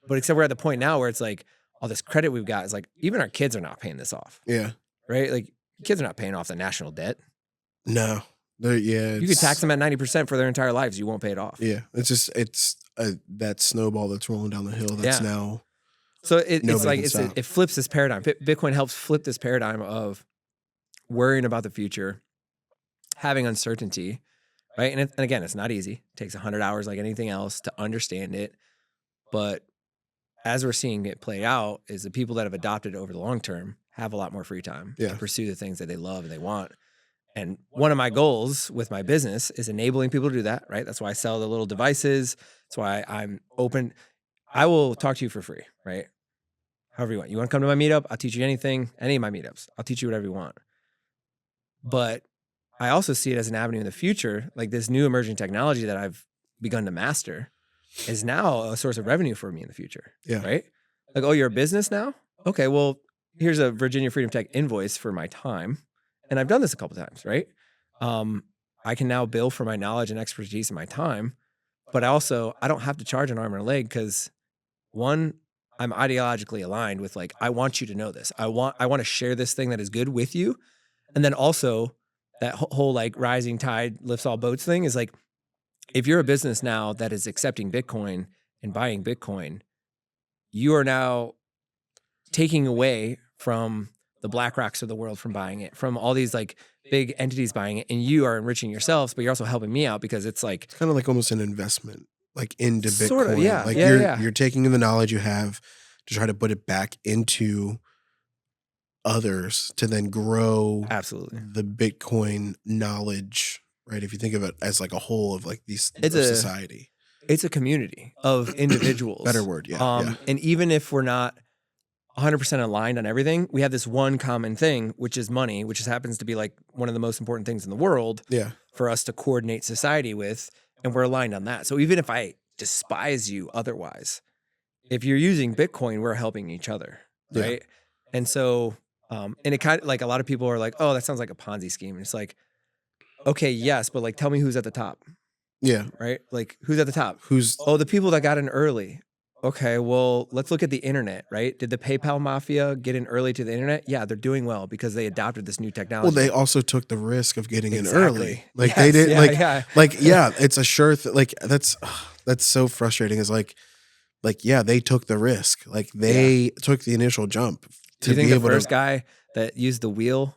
But except we're at the point now where it's like, all this credit we've got is like, even our kids are not paying this off. Yeah. Right. Like kids are not paying off the national debt. No. You could tax them at 90% for their entire lives. You won't pay it off. Yeah. It's that snowball that's rolling down the hill. That's now. So it's like, it flips this paradigm. Bitcoin helps flip this paradigm of worrying about the future, having uncertainty, right? And again, it's not easy. It takes 100 hours like anything else to understand it. But as we're seeing it play out, is the people that have adopted it over the long term have a lot more free time to pursue the things that they love and they want. And one of my goals with my business is enabling people to do that, right? That's why I sell the little devices. That's why I'm open. I will talk to you for free, right? However you want. You want to come to my meetup? I'll teach you anything, any of my meetups. I'll teach you whatever you want. But I also see it as an avenue in the future, like this new emerging technology that I've begun to master is now a source of revenue for me in the future, right? Like, oh, you're a business now? Okay, well, here's a Virginia Freedom Tech invoice for my time. And I've done this a couple of times, right? I can now bill for my knowledge and expertise and my time, but I don't have to charge an arm and a leg because one, I'm ideologically aligned with like, I want you to know this. I want to share this thing that is good with you. And then also that whole like rising tide lifts all boats thing is like, if you're a business now that is accepting Bitcoin and buying Bitcoin, you are now taking away from the BlackRocks of the world from buying it, from all these like big entities buying it, and you are enriching yourselves, but you're also helping me out because it's like... It's kind of like almost an investment, like into Bitcoin. Sort of, yeah. Like you're taking the knowledge you have to try to put it back into others to then grow the Bitcoin knowledge, right? If you think of it as like a whole of like these society. It's a community of individuals. Better word, yeah. And even if we're not 100% aligned on everything, we have this one common thing, which is money, which just happens to be like one of the most important things in the world for us to coordinate society with, and we're aligned on that. So even if I despise you otherwise, if you're using Bitcoin, we're helping each other, right? And so, and it kind of like a lot of people are like, oh, that sounds like a Ponzi scheme. And it's like, okay, yes, but like tell me who's at the top. Yeah. Right? Like who's at the top? The people that got in early. Okay, well, let's look at the internet, right? Did the PayPal mafia get in early to the internet? Yeah, they're doing well because they adopted this new technology. Well, they also took the risk of getting in early. Like they did, it's a sure thing. Like that's so frustrating. Is like, they took the risk. Like they took the initial jump. Do you think the first guy that used the wheel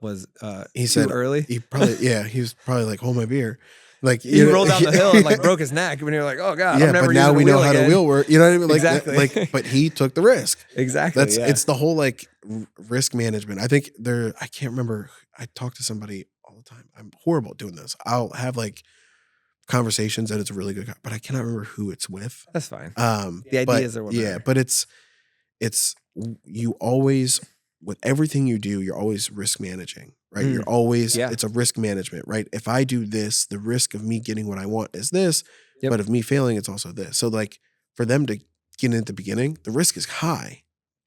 was he said early? He probably he was probably like, hold my beer. Like he rolled down the hill and like broke his neck when you're like, oh god, I'm never but now we know how the wheel works. You know what I mean? Like, exactly. But he took the risk. Exactly. It's the whole like risk management. I think I can't remember. I talk to somebody all the time. I'm horrible at doing this. I'll have like conversations and it's a really good, but I cannot remember who it's with. That's fine. The ideas are what matter. Yeah, but it's you always, with everything you do, you're always risk managing. Right. You're always, it's a risk management, right? If I do this, the risk of me getting what I want is this, but of me failing, it's also this. So like for them to get in at the beginning, the risk is high,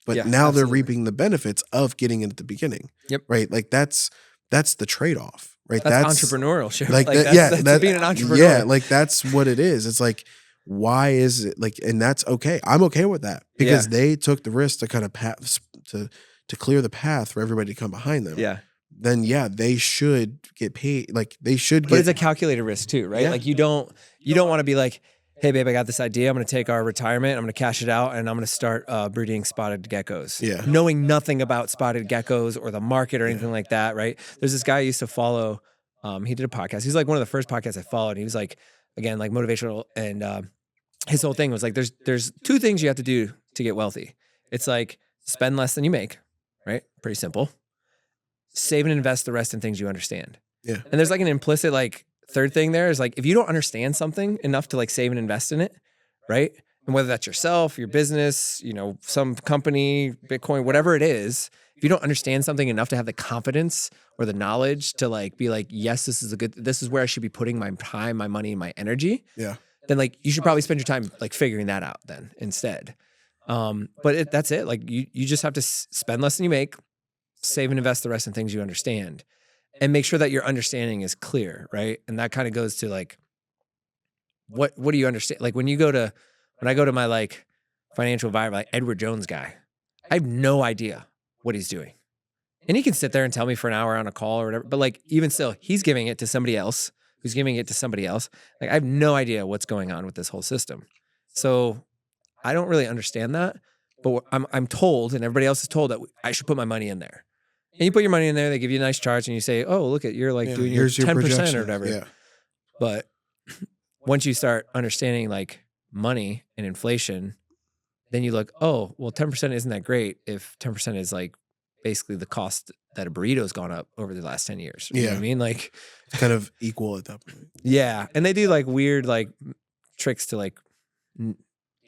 but now they're reaping the benefits of getting in at the beginning. Yep. Right. Like that's the trade-off. right? That's entrepreneurship. Like, Like that's being an entrepreneur. Yeah, like that's what it is. It's like, why is it like, and that's okay. I'm okay with that because they took the risk to kind of to clear the path for everybody to come behind them. Yeah. Then they should get paid. Like they should But it's a calculated risk too, right? Like you don't want to be like, hey babe, I got this idea. I'm going to take our retirement. I'm going to cash it out and I'm going to start breeding spotted geckos. Yeah. Knowing nothing about spotted geckos or the market or anything like that, right? There's this guy I used to follow. He did a podcast. He's like one of the first podcasts I followed. He was like, again, like motivational. And his whole thing was like, there's two things you have to do to get wealthy. It's like spend less than you make, right? Pretty simple. Save and invest the rest in things you understand. Yeah. And there's like an implicit like third thing there is like, if you don't understand something enough to like save and invest in it, right? And whether that's yourself, your business, some company, Bitcoin, whatever it is, if you don't understand something enough to have the confidence or the knowledge to like be like, yes, this is where I should be putting my time, my money, and my energy. Yeah. Then like you should probably spend your time like figuring that out then instead. But that's it. Like you just have to spend less than you make, save and invest the rest in things you understand, and make sure that your understanding is clear, right? And that kind of goes to like, what do you understand? Like when I go to my like financial advisor, like Edward Jones guy, I have no idea what he's doing. And he can sit there and tell me for an hour on a call or whatever, but like even still, he's giving it to somebody else who's giving it to somebody else. Like I have no idea what's going on with this whole system. So I don't really understand that, but I'm told, and everybody else is told, that I should put my money in there. And you put your money in there, they give you a nice charts, and you say, oh, look at, you're like doing your 10% or whatever. Yeah. But once you start understanding like money and inflation, then you look, oh, well, 10% isn't that great if 10% is like basically the cost that a burrito's gone up over the last 10 years. You know what I mean? Like it's kind of equal at that point. Yeah. And they do like weird like tricks to like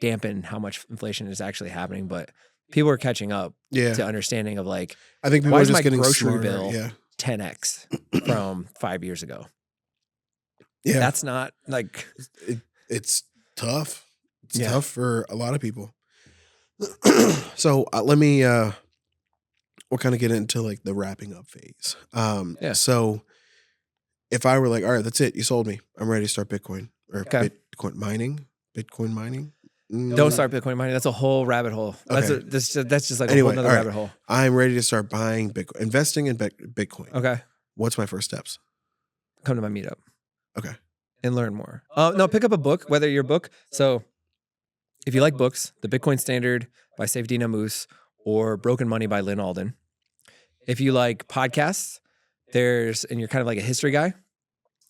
dampen how much inflation is actually happening, but people are catching up to understanding of like, I think people why are is just my getting grocery smarter, bill 10x from 5 years ago? Yeah. That's not like it's tough. It's tough for a lot of people. So let me we'll kind of get into like the wrapping up phase. So if I were like, all right, that's it, you sold me, I'm ready to start Bitcoin or Bitcoin mining. Don't start Bitcoin mining. That's a whole rabbit hole. Okay. That's just like a whole other rabbit hole. I'm ready to start buying Bitcoin, investing in Bitcoin. Okay. What's my first steps? Come to my meetup. Okay. And learn more. No, pick up a book, whether your book. So if you like books, The Bitcoin Standard by Saifedean Ammous or Broken Money by Lynn Alden. If you like podcasts, and you're kind of like a history guy,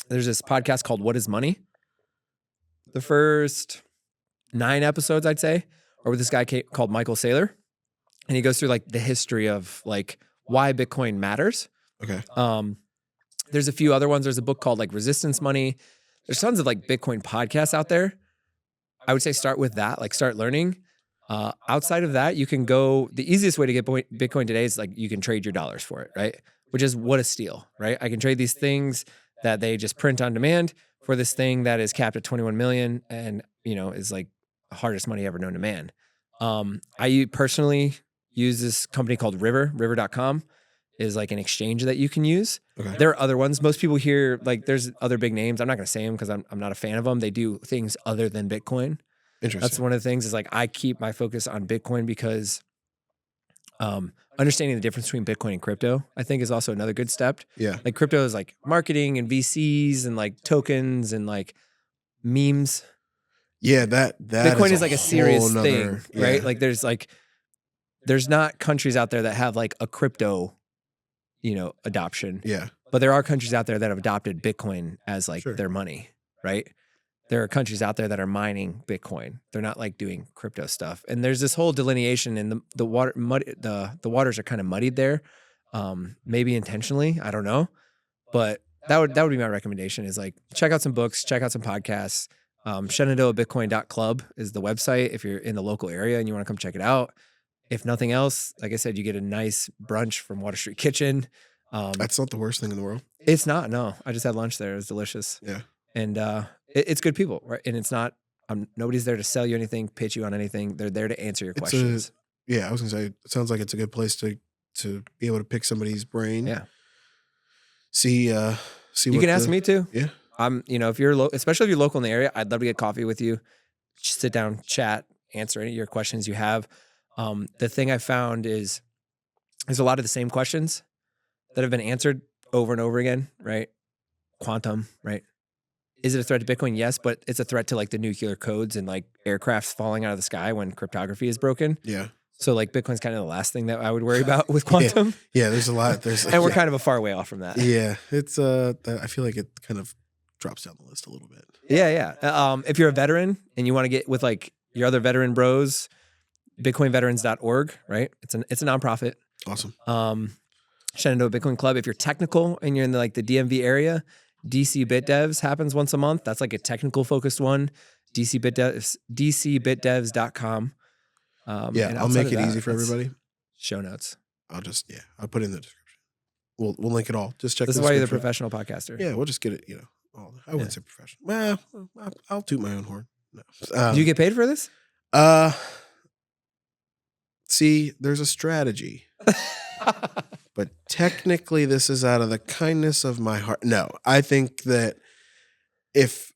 there's this podcast called What is Money? The first 9 episodes, I'd say, are with this guy called Michael Saylor. And he goes through like the history of like why Bitcoin matters. Okay. There's a few other ones. There's a book called like Resistance Money. There's tons of like Bitcoin podcasts out there. I would say start with that, like start learning. Outside of that, you can go, the easiest way to get Bitcoin today is like you can trade your dollars for it, right? Which is what a steal, right? I can trade these things that they just print on demand for this thing that is capped at 21 million and, is like the hardest money ever known to man. I personally use this company called river.com is like an exchange that you can use. Okay. There are other ones. Most people hear like there's other big names. I'm not going to say them because I'm not a fan of them. They do things other than Bitcoin. Interesting. That's one of the things is like I keep my focus on Bitcoin because understanding the difference between Bitcoin and crypto, I think is also another good step. Yeah. Like crypto is like marketing and VCs and like tokens and like memes. Yeah, that Bitcoin is like a serious thing, right? Like there's not countries out there that have like a crypto, adoption. Yeah. But there are countries out there that have adopted Bitcoin as like their money, right? There are countries out there that are mining Bitcoin. They're not like doing crypto stuff. And there's this whole delineation, and the waters are kind of muddied there. Maybe intentionally, I don't know. But that would be my recommendation is like check out some books, check out some podcasts. Shenandoah.bitcoin.club is the website if you're in the local area and you want to come check it out. If nothing else, like I said, you get a nice brunch from Water Street Kitchen. That's not the worst thing in the world. It's not, no. I just had lunch there. It was delicious. Yeah. And it's good people, right? And it's not, nobody's there to sell you anything, pitch you on anything. They're there to answer your questions. I was going to say, it sounds like it's a good place to be able to pick somebody's brain. Yeah. see You what can ask me too. Yeah. If you're especially if you're local in the area, I'd love to get coffee with you, just sit down, chat, answer any of your questions you have. The thing I found is there's a lot of the same questions that have been answered over and over again, right? Quantum, right? Is it a threat to Bitcoin? Yes, but it's a threat to like the nuclear codes and like aircrafts falling out of the sky when cryptography is broken. Yeah. So like Bitcoin's kind of the last thing that I would worry about with quantum. Yeah, there's a lot. And we're kind of a far way off from that. Yeah, it's I feel like it kind of drops down the list a little bit. Yeah. If you're a veteran and you want to get with like your other veteran bros, bitcoinveterans.org, right? It's a nonprofit. Awesome. Shenandoah Bitcoin Club. If you're technical and you're in the DMV area, DC BitDevs happens once a month. That's like a technical focused one. DC BitDevs, DCBitDevs.com. I'll make it easy for everybody. Show notes. I'll put it in the description. We'll link it all. Just check. This is why you're the professional podcaster. Yeah, we'll just get it. I wouldn't say professional. Well, I'll toot my own horn. No. Do you get paid for this? See, there's a strategy. But technically, this is out of the kindness of my heart. No, I think that if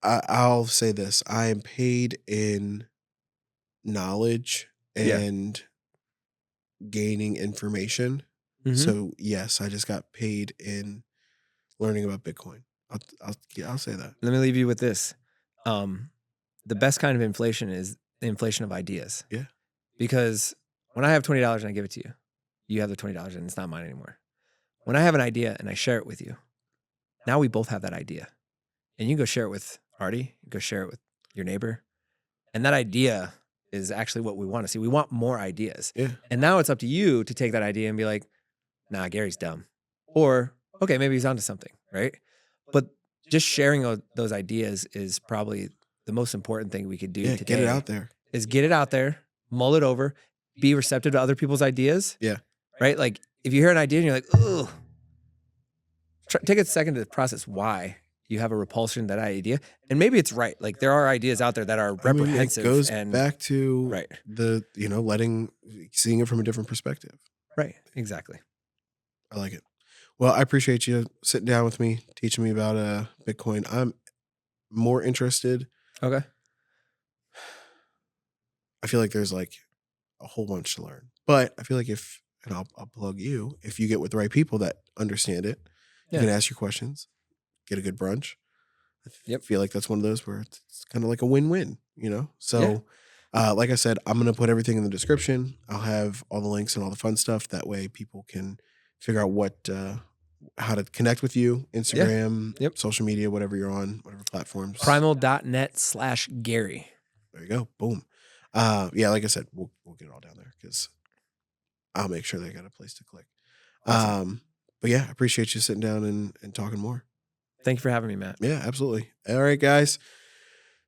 I'll say this, I am paid in knowledge and gaining information. Mm-hmm. So yes, I just got paid in learning about Bitcoin. I'll say that. Let me leave you with this. The best kind of inflation is the inflation of ideas. Yeah. Because when I have $20 and I give it to you, you have the $20 and it's not mine anymore. When I have an idea and I share it with you, now we both have that idea. And you can go share it with Artie, go share it with your neighbor. And that idea is actually what we want to see. We want more ideas. Yeah. And now it's up to you to take that idea and be like, nah, Gary's dumb. Or, okay, maybe he's onto something, right? But just sharing those ideas is probably the most important thing we could do today. Get it out there. Is get it out there, mull it over, be receptive to other people's ideas. Yeah. Right? Like if you hear an idea and you're like, ugh, take a second to process why you have a repulsion to that idea. And maybe it's right. Like there are ideas out there that are reprehensive. It goes and back to right. seeing it from a different perspective. Right. Exactly. I like it. Well, I appreciate you sitting down with me, teaching me about Bitcoin. I'm more interested. Okay. I feel like there's like a whole bunch to learn, but I feel like I'll plug you, if you get with the right people that understand it, you can ask your questions, get a good brunch. I feel like that's one of those where it's kind of like a win-win, So, like I said, I'm going to put everything in the description. I'll have all the links and all the fun stuff. That way people can figure out how to connect with you, Instagram, social media, whatever you're on, whatever platforms. Primal.net/Gary. There you go. Boom. Like I said, we'll get it all down there because I'll make sure they got a place to click. Awesome. But yeah, I appreciate you sitting down and talking more. Thank you for having me, Matt. Yeah, absolutely. All right, guys.